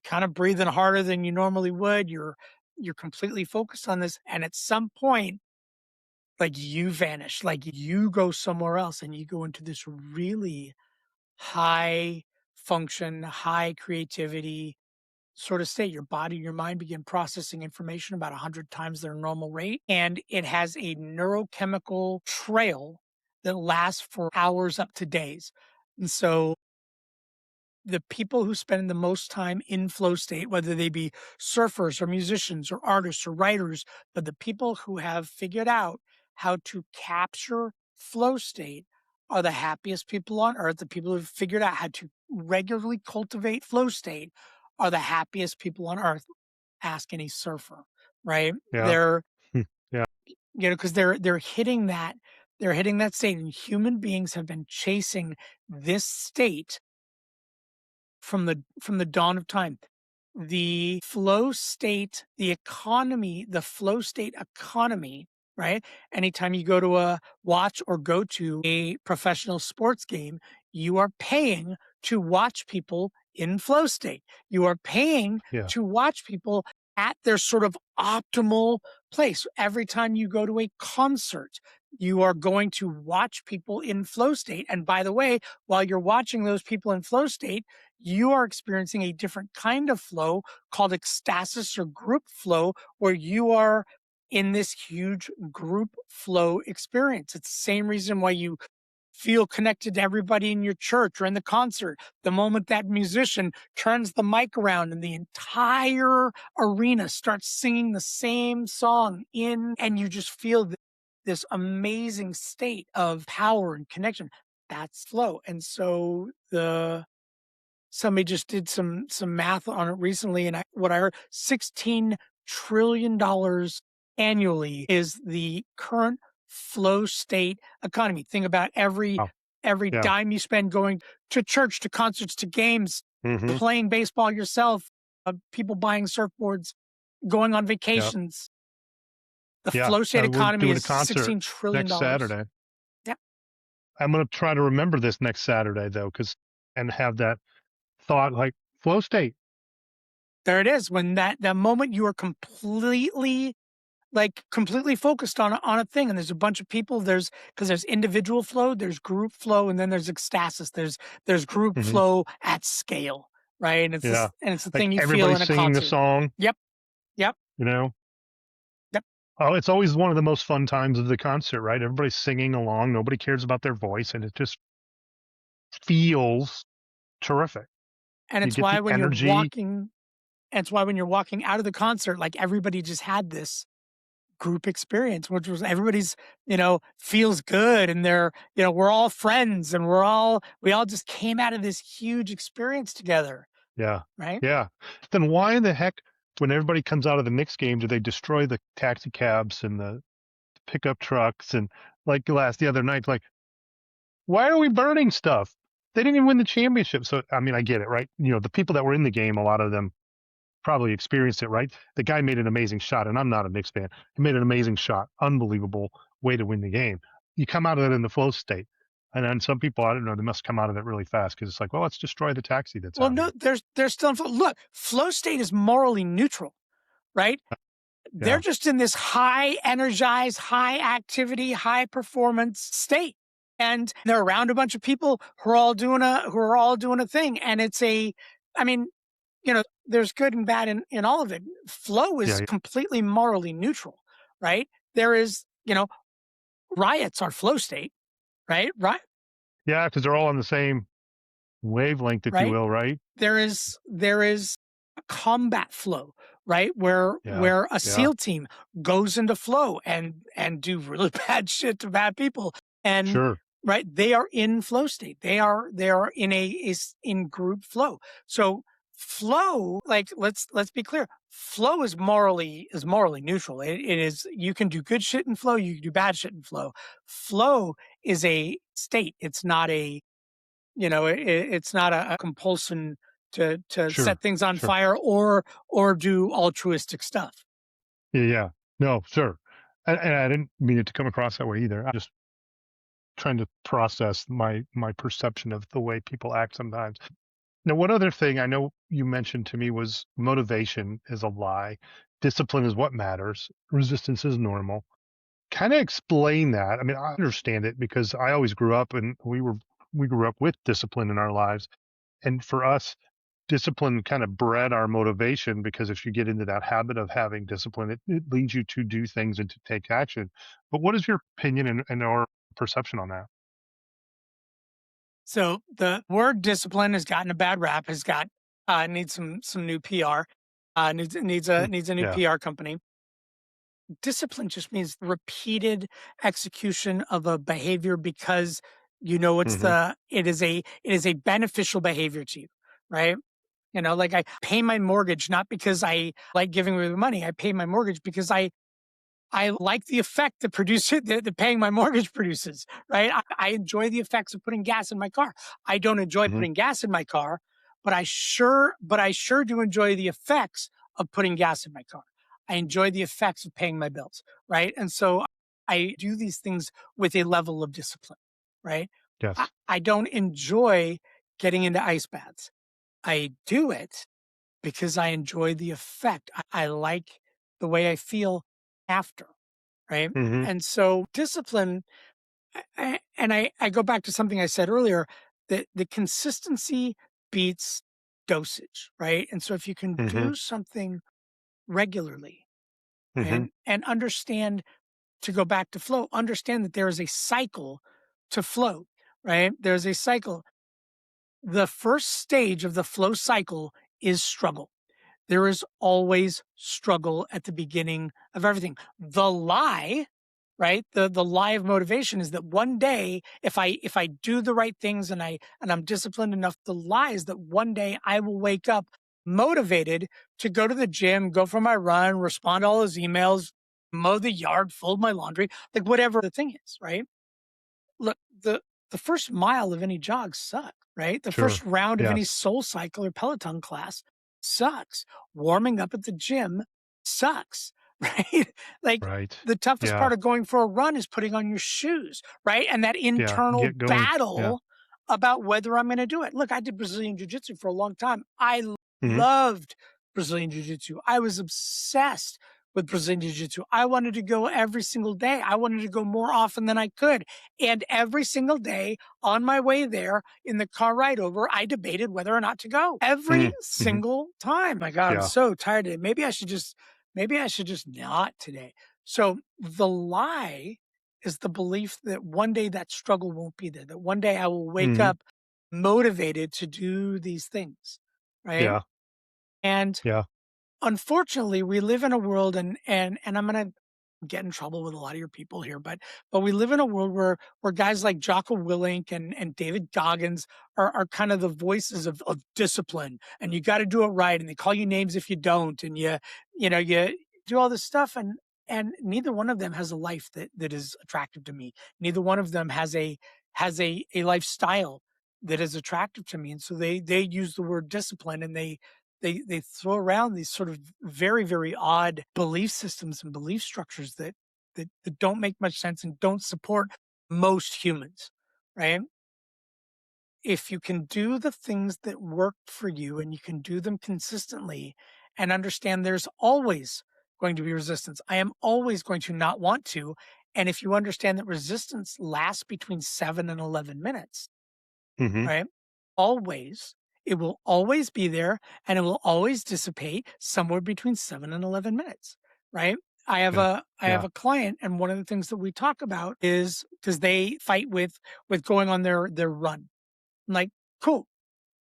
kind of breathing harder than you normally would. You're completely focused on this. And at some point, like you vanish, like you go somewhere else and you go into this really high function, high creativity sort of state. Your body, your mind begin processing information about 100 times their normal rate. And it has a neurochemical trail that lasts for hours up to days. And so the people who spend the most time in flow state, whether they be surfers or musicians or artists or writers, but the people who have figured out how to capture flow state are the happiest people on earth. The people who've figured out how to regularly cultivate flow state are the happiest people on earth. Ask any surfer, right? Yeah. They're, Hmm. Yeah. because they're hitting that state, and human beings have been chasing this state from the dawn of time. The flow state, the economy, the flow state economy, right? Anytime you go to a watch or go to a professional sports game, you are paying to watch people in flow state. You are paying Yeah. to watch people at their sort of optimal place. Every time you go to a concert, you are going to watch people in flow state. And by the way, while you're watching those people in flow state, you are experiencing a different kind of flow called ecstasis or group flow, where you are in this huge group flow experience. It's the same reason why you feel connected to everybody in your church or in the concert. The moment that musician turns the mic around and the entire arena starts singing the same song in, and you just feel this amazing state of power and connection. That's flow. And so somebody just did some math on it recently, and what I heard, $16 trillion annually is the current flow state economy. Think about Wow. every Yeah. dime you spend going to church, to concerts, to games, Hmm. playing baseball yourself, people buying surfboards, going on Yeah. vacations. The Yeah. flow state We're economy doing a is concert next $16 trillion. Saturday. Yeah, I'm going to try to remember this next Saturday though, because and have that thought like flow state. there it is. When that moment you are completely focused on a thing, and there's a bunch of people, because there's individual flow, there's group flow, and then there's ecstasis, there's group Hmm. flow at scale, right? And Yeah. it's the Like thing you feel everybody in a singing the concert. song, Yep, yep, you know? yep. Oh, it's always one of the most fun times of the concert, right? Everybody's singing along. Nobody cares about their voice, and it just feels terrific. and You it's get why the when you're energy. walking and it's why when you're walking out of the concert, like, everybody just had this group experience, which was everybody's, feels good, and we're all friends, and we all just came out of this huge experience together, Yeah. right? Yeah. Then why in the heck, when everybody comes out of the Knicks game, do they destroy the taxi cabs and the pickup trucks and like the other night, like, why are we burning stuff? They didn't even win the championship. So I mean, I get it, right? The people that were in the game, a lot of them probably experienced it, right? The guy made an amazing shot, and I'm not a Knicks fan. He made an amazing shot. Unbelievable way to win the game. You come out of it in the flow state. And then some people, I don't know, they must come out of it really fast because it's like, well, let's destroy the taxi that's Well, out no, here. there's still look, flow state is morally neutral, right? They're Yeah. just in this high energized, high activity, high performance state. And they're around a bunch of people who are all doing a thing. And I mean, there's good and bad in all of it. Flow Yeah. is Yeah. completely morally neutral, right? There is, Riots are flow state, right? Right, Yeah, because they're all on the same wavelength, if you right. will, right? There is a combat flow, right? Where Yeah. where a Yeah. SEAL team goes into flow and do really bad shit to bad people. And Sure. right, they are in flow state. They are in in group flow. So flow, like let's be clear, flow is morally neutral. It is, you can do good shit in flow, you can do bad shit in flow. Flow is a state. It's not a, it's not a compulsion to Sure. set things on Sure. fire or do altruistic stuff. Yeah. Yeah. No, sure. And I didn't mean it to come across that way either. I'm just trying to process my perception of the way people act sometimes. Now, one other thing I know you mentioned to me was motivation is a lie. Discipline is what matters. Resistance is normal. Kind of explain that. I mean, I understand it because I always grew up and we grew up with discipline in our lives. And for us, discipline kind of bred our motivation because if you get into that habit of having discipline, it leads you to do things and to take action. But what is your opinion and or perception on that? So the word discipline has gotten a bad rap, has got needs some new PR, Mm, needs a new yeah. PR company. Discipline just means repeated execution of a behavior because Hmm. it is a beneficial behavior to you, right? Like I pay my mortgage not because I like giving away the money. I pay my mortgage because I like the effect that that paying my mortgage produces, right? I enjoy the effects of putting gas in my car. I don't enjoy Hmm. putting gas in my car, but I sure do enjoy the effects of putting gas in my car. I enjoy the effects of paying my bills, right? And so I do these things with a level of discipline, right? I, Yes. I don't enjoy getting into ice baths. I do it because I enjoy the effect. I like the way I feel after, right? Hmm. And so discipline, I go back to something I said earlier, that the consistency beats dosage, right? And so if you can Hmm. do something regularly Hmm. and understand, to go back to flow, understand that there is a cycle to flow, right? There's a cycle. The first stage of the flow cycle is struggle. There is always struggle at the beginning of everything. The lie, right? The lie of motivation is that one day, if I do the right things and I'm disciplined enough, the lie is that one day I will wake up motivated to go to the gym, go for my run, respond to all those emails, mow the yard, fold my laundry, like whatever the thing is, right? Look, the first mile of any jog sucks, right? The first Sure. round of any Yes. Soul Cycle or Peloton class sucks. Warming up at the gym sucks, right? Like Right. the toughest Yeah. part of going for a run is putting on your shoes, right? And that Yeah. internal Get going. Yeah. battle about whether I'm going to do it. Look, I did Brazilian Jiu Jitsu for a long time. Hmm. Loved Brazilian Jiu Jitsu. I was obsessed with Brazilian Jiu Jitsu. I wanted to go every single day. I wanted to go more often than I could. And every single day on my way there in the car ride over, I debated whether or not to go every Hmm. single time. My God, I'm Yeah. so tired today. Maybe I should just not today. So the lie is the belief that one day that struggle won't be there, that one day I will wake Hmm. up motivated to do these things. Right. Yeah. And Yeah. unfortunately, we live in a world, and I'm gonna get in trouble with a lot of your people here, but we live in a world where guys like Jocko Willink and David Goggins are kind of the voices of discipline, and you got to do it right, and they call you names if you don't, and you do all this stuff, and neither one of them has a life that is attractive to me. Neither one of them has a lifestyle that is attractive to me, and so they use the word discipline, and they throw around these sort of very, very odd belief systems and belief structures that don't make much sense and don't support most humans, right? If you can do the things that work for you and you can do them consistently and understand there's always going to be resistance. I am always going to not want to. And if you understand that resistance lasts between 7 and 11 minutes, Hmm. right? Always. It will always be there and it will always dissipate somewhere between 7 and 11 minutes, right? Okay. I have Yeah. a client, and one of the things that we talk about is because they fight with going on their run. I'm like, cool.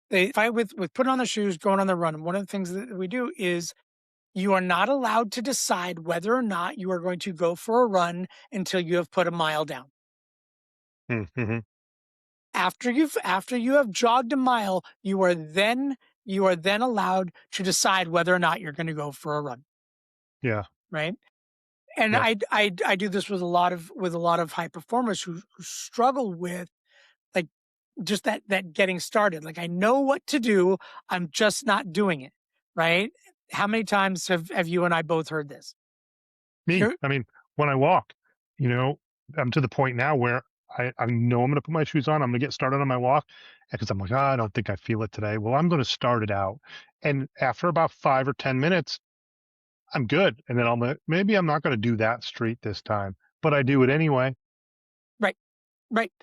They fight with putting on their shoes, going on their run. And one of the things that we do is you are not allowed to decide whether or not you are going to go for a run until you have put a mile down. Mm-hmm. After you have jogged a mile, you are then allowed to decide whether or not you're going to go for a run, Yeah. right? And Yep. I do this with a lot of high performers who struggle with like just that getting started. Like I know what to do, I'm just not doing it, right? How many times have you and I both heard this? Me, Here, I mean, when I walk, you know, I'm to the point now where I know I'm going to put my shoes on. I'm going to get started on my walk because I'm like, "Ah, I don't think I feel it today." Well, I'm going to start it out. And after about 5 or 10 minutes, I'm good. And then maybe I'm not going to do that street this time, but I do it anyway. right, right.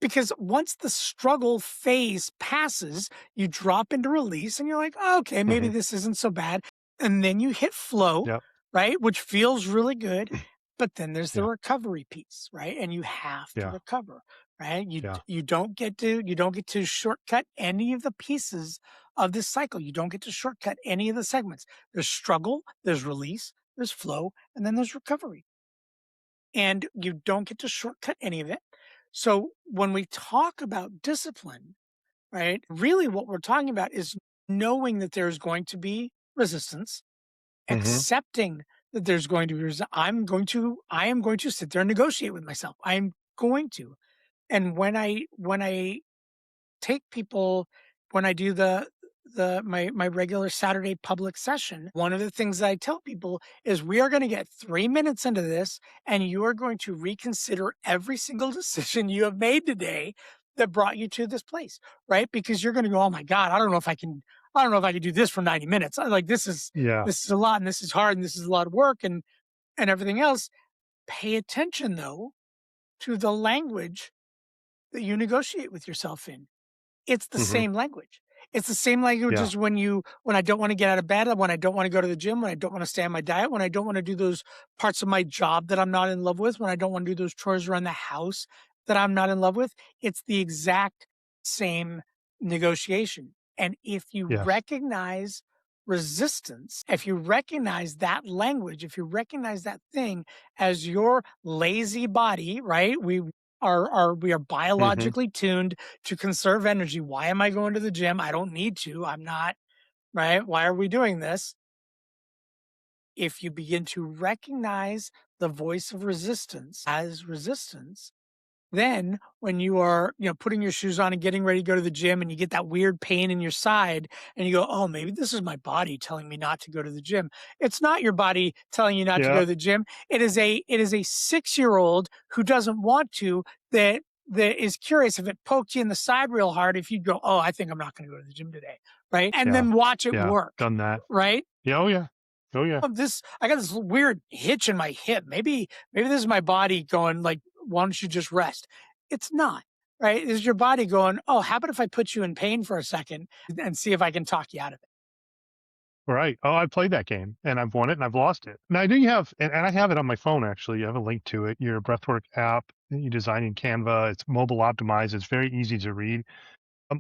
Because once the struggle phase passes, you drop into release and you're like, oh, okay, maybe Hmm. this isn't so bad. And then you hit flow, Yep. right? Which feels really good. But then there's the Yeah. recovery piece, right? And you have to Yeah. recover, right? Yeah. You don't get to shortcut any of the pieces of this cycle. You don't get to shortcut any of the segments. There's struggle, there's release, there's flow, and then there's recovery. And you don't get to shortcut any of it. So when we talk about discipline, right, really what we're talking about is knowing that there's going to be resistance, Hmm. accepting that there's going to be I am going to sit there and negotiate with myself. I'm going to. And when I take people when I do my regular Saturday public session, one of the things that I tell people is we are going to get 3 minutes into this and you are going to reconsider every single decision you have made today that brought you to this place, right? Because you're going to go, oh my God, I don't know if I can do this for 90 minutes. Like Yeah. this is a lot and this is hard and this is a lot of work and everything else. Pay attention though to the language that you negotiate with yourself in. It's the Hmm. same language. It's the same language Yeah. as when I don't want to get out of bed, when I don't want to go to the gym, when I don't want to stay on my diet, when I don't want to do those parts of my job that I'm not in love with, when I don't want to do those chores around the house that I'm not in love with. It's the exact same negotiation. And if you Yes. recognize resistance, if you recognize that language, if you recognize that thing as your lazy body, right? We are Hmm. biologically tuned to conserve energy. Why am I going to the gym? I don't need to. I'm not, right? Why are we doing this? If you begin to recognize the voice of resistance as resistance, then when you are, putting your shoes on and getting ready to go to the gym and you get that weird pain in your side and you go, "Oh, maybe this is my body telling me not to go to the gym." It's not your body telling you not to go Yeah. to the gym. It is a 6-year-old who doesn't want to that is curious if it poked you in the side real hard if you'd go, "Oh, I think I'm not going to go to the gym today." Right? And Yeah. then watch it Yeah. work. Done that. Right? Yeah. Oh yeah. Oh yeah. This I got this weird hitch in my hip. Maybe this is my body going like, why don't you just rest? It's not, right? This is your body going, oh, how about if I put you in pain for a second and see if I can talk you out of it? Right. Oh, I played that game and I've won it and I've lost it. Now I do have, and I have it on my phone actually. You have a link to it. Your breathwork app that you design in Canva. It's mobile optimized. It's very easy to read.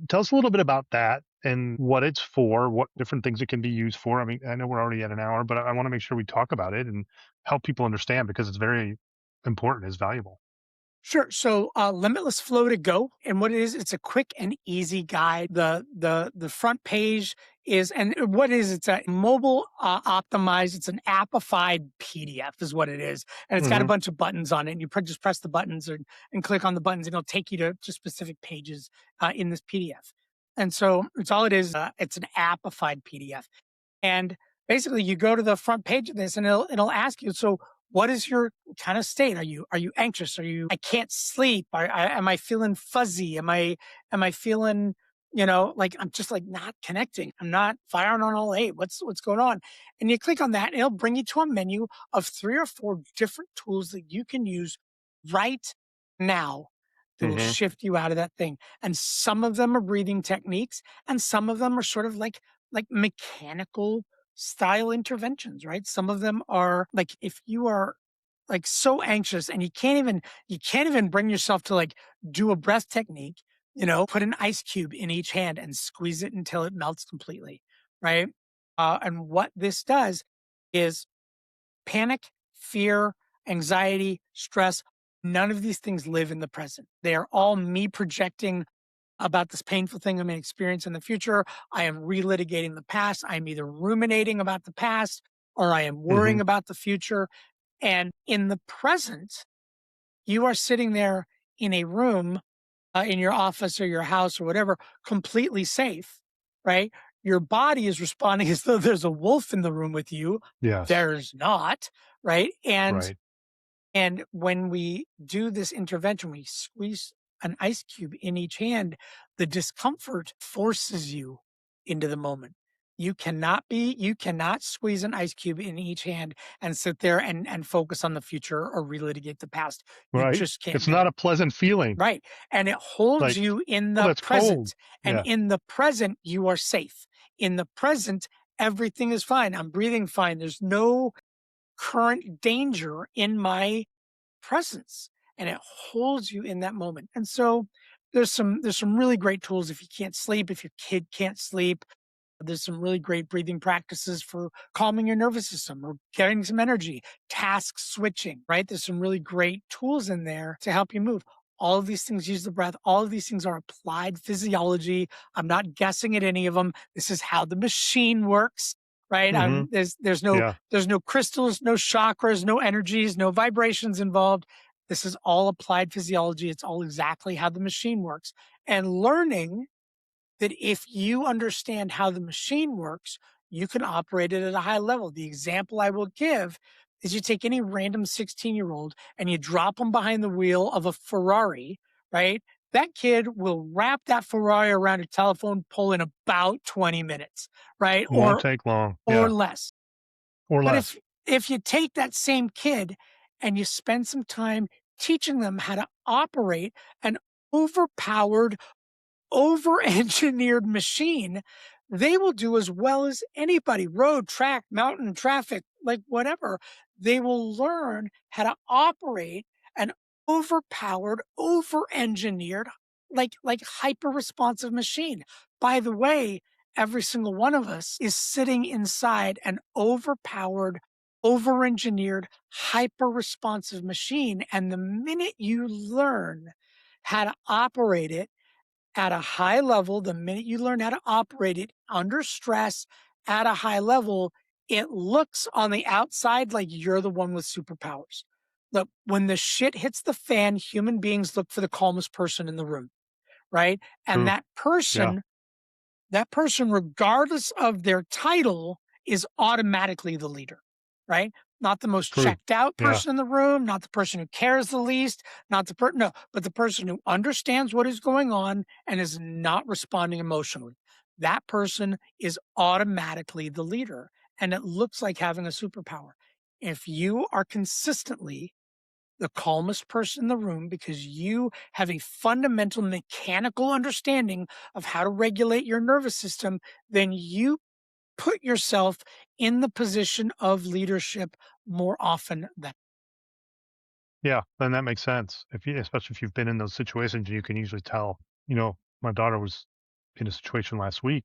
Tell us a little bit about that and what it's for, what different things it can be used for. I mean, I know we're already at an hour, but I want to make sure we talk about it and help people understand because it's very important. It's valuable. Sure. So, Limitless Flow to Go, and what it is, it's a quick and easy guide. The front page is, and what it is, it's a mobile optimized. It's an appified PDF, is what it is, and it's got a Hmm. bunch of buttons on it. And you just press the buttons and click on the buttons, and it'll take you to specific pages in this PDF. And so, it's all it is. It's an appified PDF. And basically you go to the front page of this and it'll ask you, so what is your kind of state? Are you anxious? I can't sleep? Am I feeling fuzzy? Am I feeling, like I'm just like not connecting. I'm not firing on all eight. What's going on? And you click on that and it'll bring you to a menu of 3 or 4 different tools that you can use right now that will Hmm. shift you out of that thing. And some of them are breathing techniques and some of them are sort of like mechanical style interventions, right? Some of them are like if you are like so anxious and you can't even bring yourself to like do a breath technique, put an ice cube in each hand and squeeze it until it melts completely, right? And what this does is panic, fear, anxiety, stress, none of these things live in the present. They are all me projecting about this painful thing I'm going to experience in the future. I am relitigating the past. I'm either ruminating about the past or I am Hmm. worrying about the future. And in the present, you are sitting there in a room, in your office or your house or whatever, completely safe, right? Your body is responding as though there's a wolf in the room with you. Yes. There's not, right? And Right. when we do this intervention, we squeeze an ice cube in each hand, the discomfort forces you into the moment. You cannot squeeze an ice cube in each hand and sit there and focus on the future or relitigate the past. You Right. just can't It's do not it. a pleasant feeling. Right. And it holds Like, you in oh, the that's cold. present. And Yeah. in the present, you are safe. In the present, everything is fine. I'm breathing fine. There's no current danger in my presence, and it holds you in that moment. And so there's some really great tools if you can't sleep, if your kid can't sleep. There's some really great breathing practices for calming your nervous system or getting some energy, task switching, right? There's some really great tools in there to help you move. All of these things use the breath. All of these things are applied physiology. I'm not guessing at any of them. This is how the machine works, right? Hmm. Yeah. There's no crystals, no chakras, no energies, no vibrations involved. This is all applied physiology. It's all exactly how the machine works. And learning that if you understand how the machine works, you can operate it at a high level. The example I will give is you take any random 16-year-old and you drop them behind the wheel of a Ferrari, right? That kid will wrap that Ferrari around a telephone pole in about 20 minutes, right? Won't take long. Or Yeah. less. Or But less. if you take that same kid and you spend some time teaching them how to operate an overpowered over-engineered machine, they will do as well as anybody, road, track, mountain, traffic, like whatever. They will learn how to operate an overpowered, over-engineered, like hyper-responsive machine. By the way, every single one of us is sitting inside an overpowered, over-engineered, hyper-responsive machine. And the minute you learn how to operate it at a high level, the minute you learn how to operate it under stress at a high level, it looks on the outside like you're the one with superpowers. Look, when the shit hits the fan, human beings look for the calmest person in the room, right? And True. Yeah. that person, regardless of their title, is automatically the leader, right? Not the most True. checked out Yeah. person in the room, not the person who cares the least, not the person, no, but the person who understands what is going on and is not responding emotionally. That person is automatically the leader. And it looks like having a superpower. If you are consistently the calmest person in the room because you have a fundamental mechanical understanding of how to regulate your nervous system, then you put yourself in the position of leadership more often than. Yeah. Then that makes sense. Especially if you've been in those situations, you can usually tell. My daughter was in a situation last week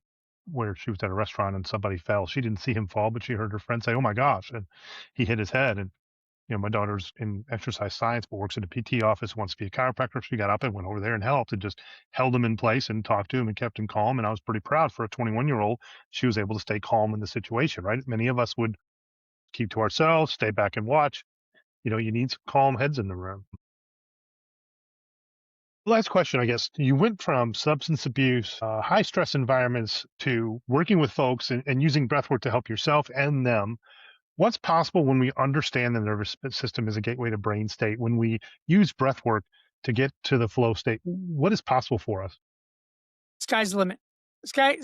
where she was at a restaurant and somebody fell. She didn't see him fall, but she heard her friend say, "Oh my gosh!" And he hit his head. And my daughter's in exercise science, but works in a PT office, wants to be a chiropractor. She got up and went over there and helped and just held him in place and talked to him and kept him calm. And I was pretty proud for a 21-year-old. She was able to stay calm in the situation, right? Many of us would keep to ourselves, stay back and watch. You need some calm heads in the room. Last question, I guess. You went from substance abuse, high stress environments to working with folks and using breathwork to help yourself and them. What's possible when we understand the nervous system is a gateway to brain state, when we use breath work to get to the flow state? What is possible for us? Sky's the limit. Sky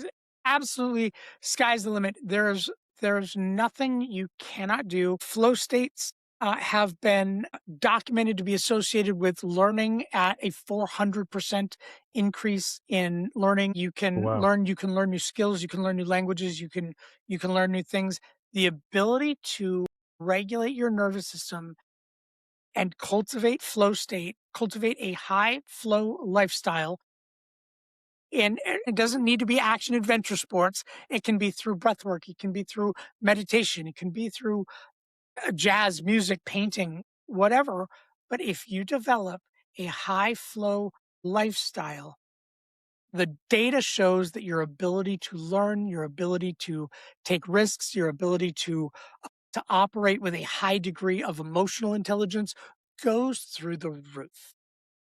Absolutely, sky's the limit. There's nothing you cannot do. Flow states have been documented to be associated with learning at a 400% increase in learning. Oh, wow. You can learn new skills, you can learn new languages, you can learn new things. The ability to regulate your nervous system and cultivate flow state, cultivate a high flow lifestyle. And it doesn't need to be action adventure sports. It can be through breath work. It can be through meditation. It can be through jazz, music, painting, whatever. But if you develop a high flow lifestyle, the data shows that your ability to learn, your ability to take risks, your ability to operate with a high degree of emotional intelligence goes through the roof,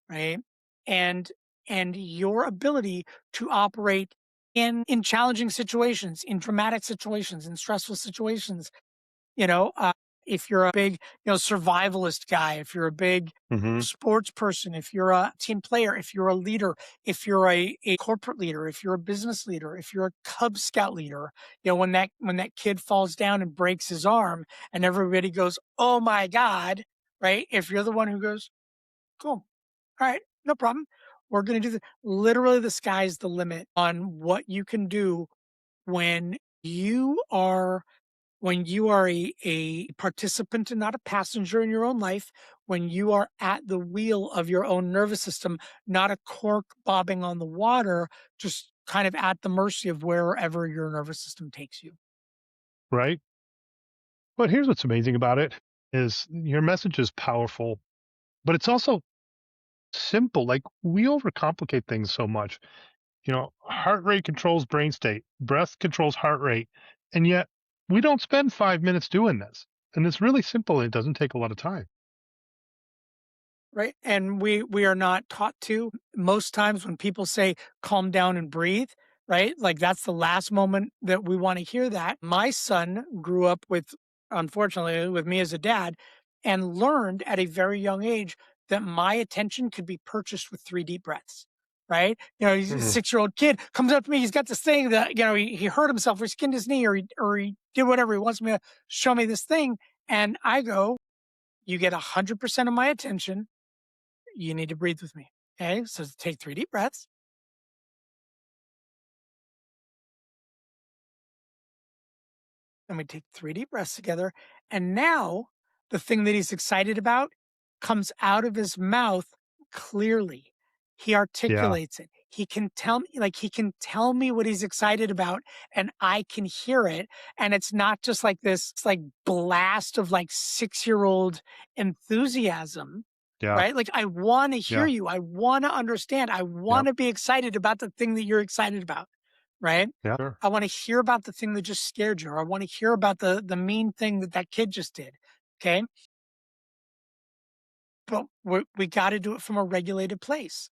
right? And your ability to operate in challenging situations, in dramatic situations, in stressful situations, you know, if you're a big, survivalist guy, if you're a big Hmm. sports person, if you're a team player, if you're a leader, if you're a corporate leader, if you're a business leader, if you're a Cub Scout leader, when that kid falls down and breaks his arm and everybody goes, "Oh my God," right? If you're the one who goes, "Cool. All right, no problem. We're gonna do the," literally the sky's the limit on what you can do when you are a participant and not a passenger in your own life, when you are at the wheel of your own nervous system, not a cork bobbing on the water, just kind of at the mercy of wherever your nervous system takes you. Right. But here's what's amazing about it is your message is powerful, but it's also simple. Like we overcomplicate things so much. Heart rate controls brain state, breath controls heart rate, and yet we don't spend 5 minutes doing this. And it's really simple. And it doesn't take a lot of time. Right, and we are not taught to. Most times when people say, "Calm down and breathe," right? Like, that's the last moment that we wanna hear that. My son grew up with, unfortunately, with me as a dad, and learned at a very young age that my attention could be purchased with 3 deep breaths, right? He's a Mhm. six-year-old kid, comes up to me, he's got this thing that, he hurt himself or he skinned his knee or he did whatever, he wants me to show me this thing, and I go, "You get 100% of my attention, you need to breathe with me." Okay. So take 3 deep breaths. And we take 3 deep breaths together. And now the thing that he's excited about comes out of his mouth clearly. He Yeah. articulates it. He can tell me what he's excited about and I can hear it. And it's not just like this like blast of like 6-year-old enthusiasm, Yeah. right? Like I want to hear Yeah. you. I want to understand. I want Yep. to be excited about the thing that you're excited about, right? Yeah. Sure. I wanna hear about the thing that just scared you, or I wanna hear about the mean thing that that kid just did, okay? But we gotta do it from a regulated place,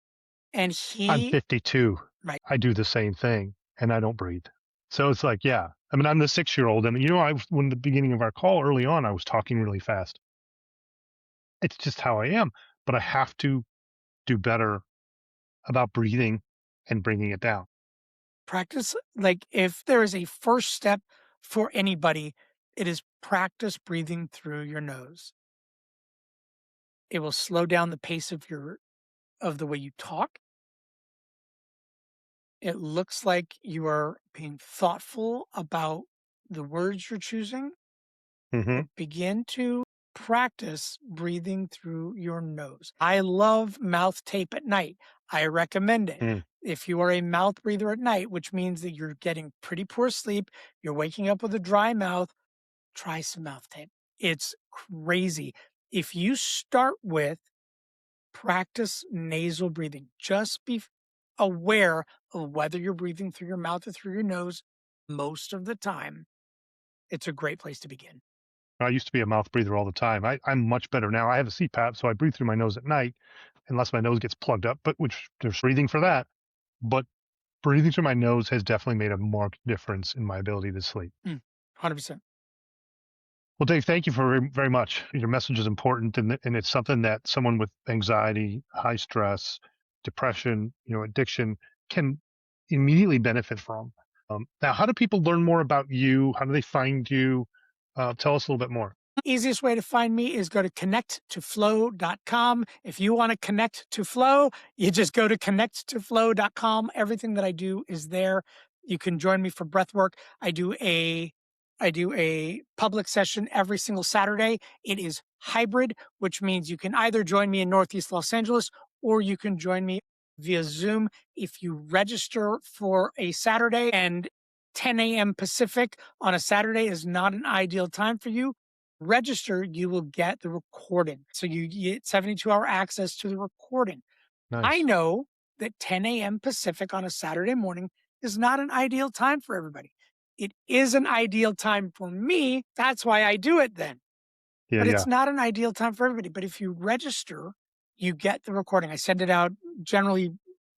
and I'm he 52. right, I do the same thing and I don't breathe. So it's like, yeah. I mean, I'm the 6-year-old. And, when the beginning of our call early on, I was talking really fast. It's just how I am. But I have to do better about breathing and bringing it down. practice like, if there is a first step for anybody, it is practice breathing through your nose. It will slow down the pace of the way you talk. It looks like you are being thoughtful about the words you're choosing. Hmm. But begin to practice breathing through your nose. I love mouth tape at night. I recommend it. Mm. If you are a mouth breather at night, which means that you're getting pretty poor sleep, you're waking up with a dry mouth, try some mouth tape. It's crazy. If you start with practice nasal breathing, just be aware of whether you're breathing through your mouth or through your nose most of the time. It's a great place to begin. I used to be a mouth breather all the time. I'm much better now. I have a CPAP, so I breathe through my nose at night, unless my nose gets plugged up, but which there's breathing for that. But breathing through my nose has definitely made a marked difference in my ability to sleep. 100%. Well, Dave, thank you for very much. Your message is important, and it's something that someone with anxiety, high stress, depression, addiction can immediately benefit from. Now, how do people learn more about you? How do they find you? Tell us a little bit more. Easiest way to find me is go to connecttoflow.com. If you want to connect to flow, you just go to connecttoflow.com. Everything that I do is there. You can join me for breath work. I do a public session every single Saturday. It is hybrid, which means you can either join me in Northeast Los Angeles or you can join me via Zoom. If you register for a Saturday and 10 a.m. Pacific on a Saturday is not an ideal time for you, register, you will get the recording. So you get 72-hour access to the recording. I Nice. know that 10 a.m. Pacific on a Saturday morning is not an ideal time for everybody. It is an ideal time for me. That's why I do it then. Yeah, But it's yeah. not an ideal time for everybody. But if you register, you get the recording. I send it out generally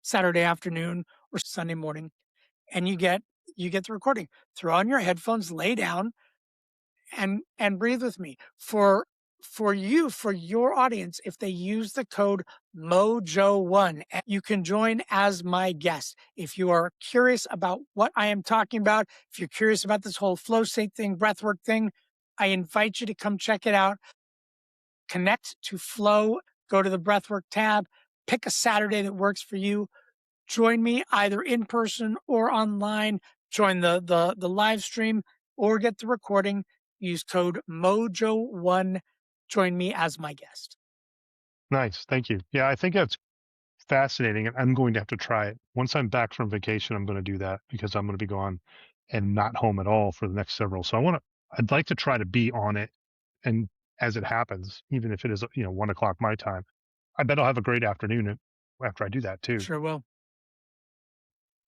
Saturday afternoon or Sunday morning, and you get the recording. Throw on your headphones, lay down, and breathe with me. For your audience, if they use the code Mojo1, you can join as my guest. If you are curious about what I am talking about, if you're curious about this whole flow state thing, breathwork thing, I invite you to come check it out. Connect to Flow, go to the breathwork tab, pick a Saturday that works for you. Join me either in person or online. Join the live stream or get the recording. Use code Mojo1. Join me as my guest. Nice. Thank you. Yeah, I think that's fascinating. And I'm going to have to try it. Once I'm back from vacation, I'm going to do that because I'm going to be gone and not home at all for the next several. So I'd like to try to be on it. And as it happens, even if it is, 1 o'clock my time, I bet I'll have a great afternoon after I do that too. Sure will.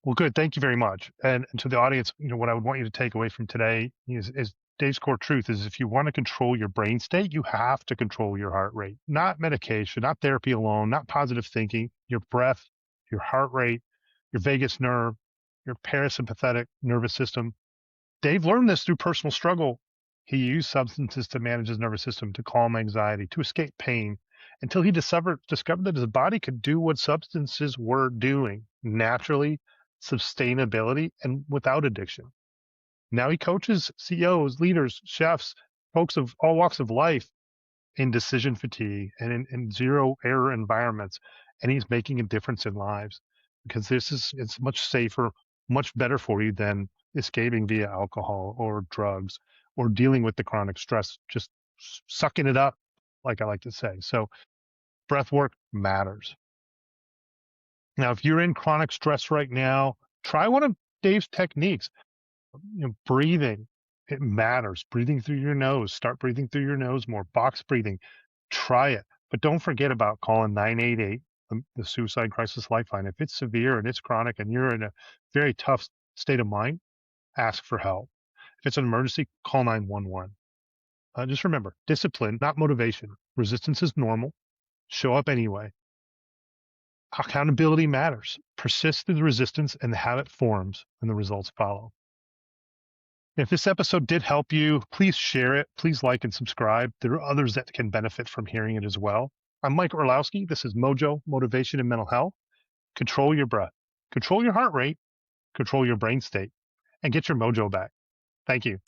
Well, good. Thank you very much. And to the audience, what I would want you to take away from today is Dave's core truth is if you want to control your brain state, you have to control your heart rate, not medication, not therapy alone, not positive thinking, your breath, your heart rate, your vagus nerve, your parasympathetic nervous system. Dave learned this through personal struggle. He used substances to manage his nervous system, to calm anxiety, to escape pain, until he discovered that his body could do what substances were doing naturally, sustainability, and without addiction. Now he coaches CEOs, leaders, chefs, folks of all walks of life in decision fatigue and in zero error environments. And he's making a difference in lives because it's much safer, much better for you than escaping via alcohol or drugs or dealing with the chronic stress, just sucking it up, like I like to say. So breath work matters. Now, if you're in chronic stress right now, try one of Dave's techniques. Breathing, it matters. Breathing through your nose. Start breathing through your nose more. Box breathing. Try it. But don't forget about calling 988, the suicide crisis lifeline. If it's severe and it's chronic and you're in a very tough state of mind, ask for help. If it's an emergency, call 911. Just remember, discipline, not motivation. Resistance is normal. Show up anyway. Accountability matters. Persist through the resistance and the habit forms and the results follow. If this episode did help you, please share it. Please like and subscribe. There are others that can benefit from hearing it as well. I'm Mike Orlowski. This is Mojo, Motivation and Mental Health. Control your breath, control your heart rate, control your brain state, and get your mojo back. Thank you.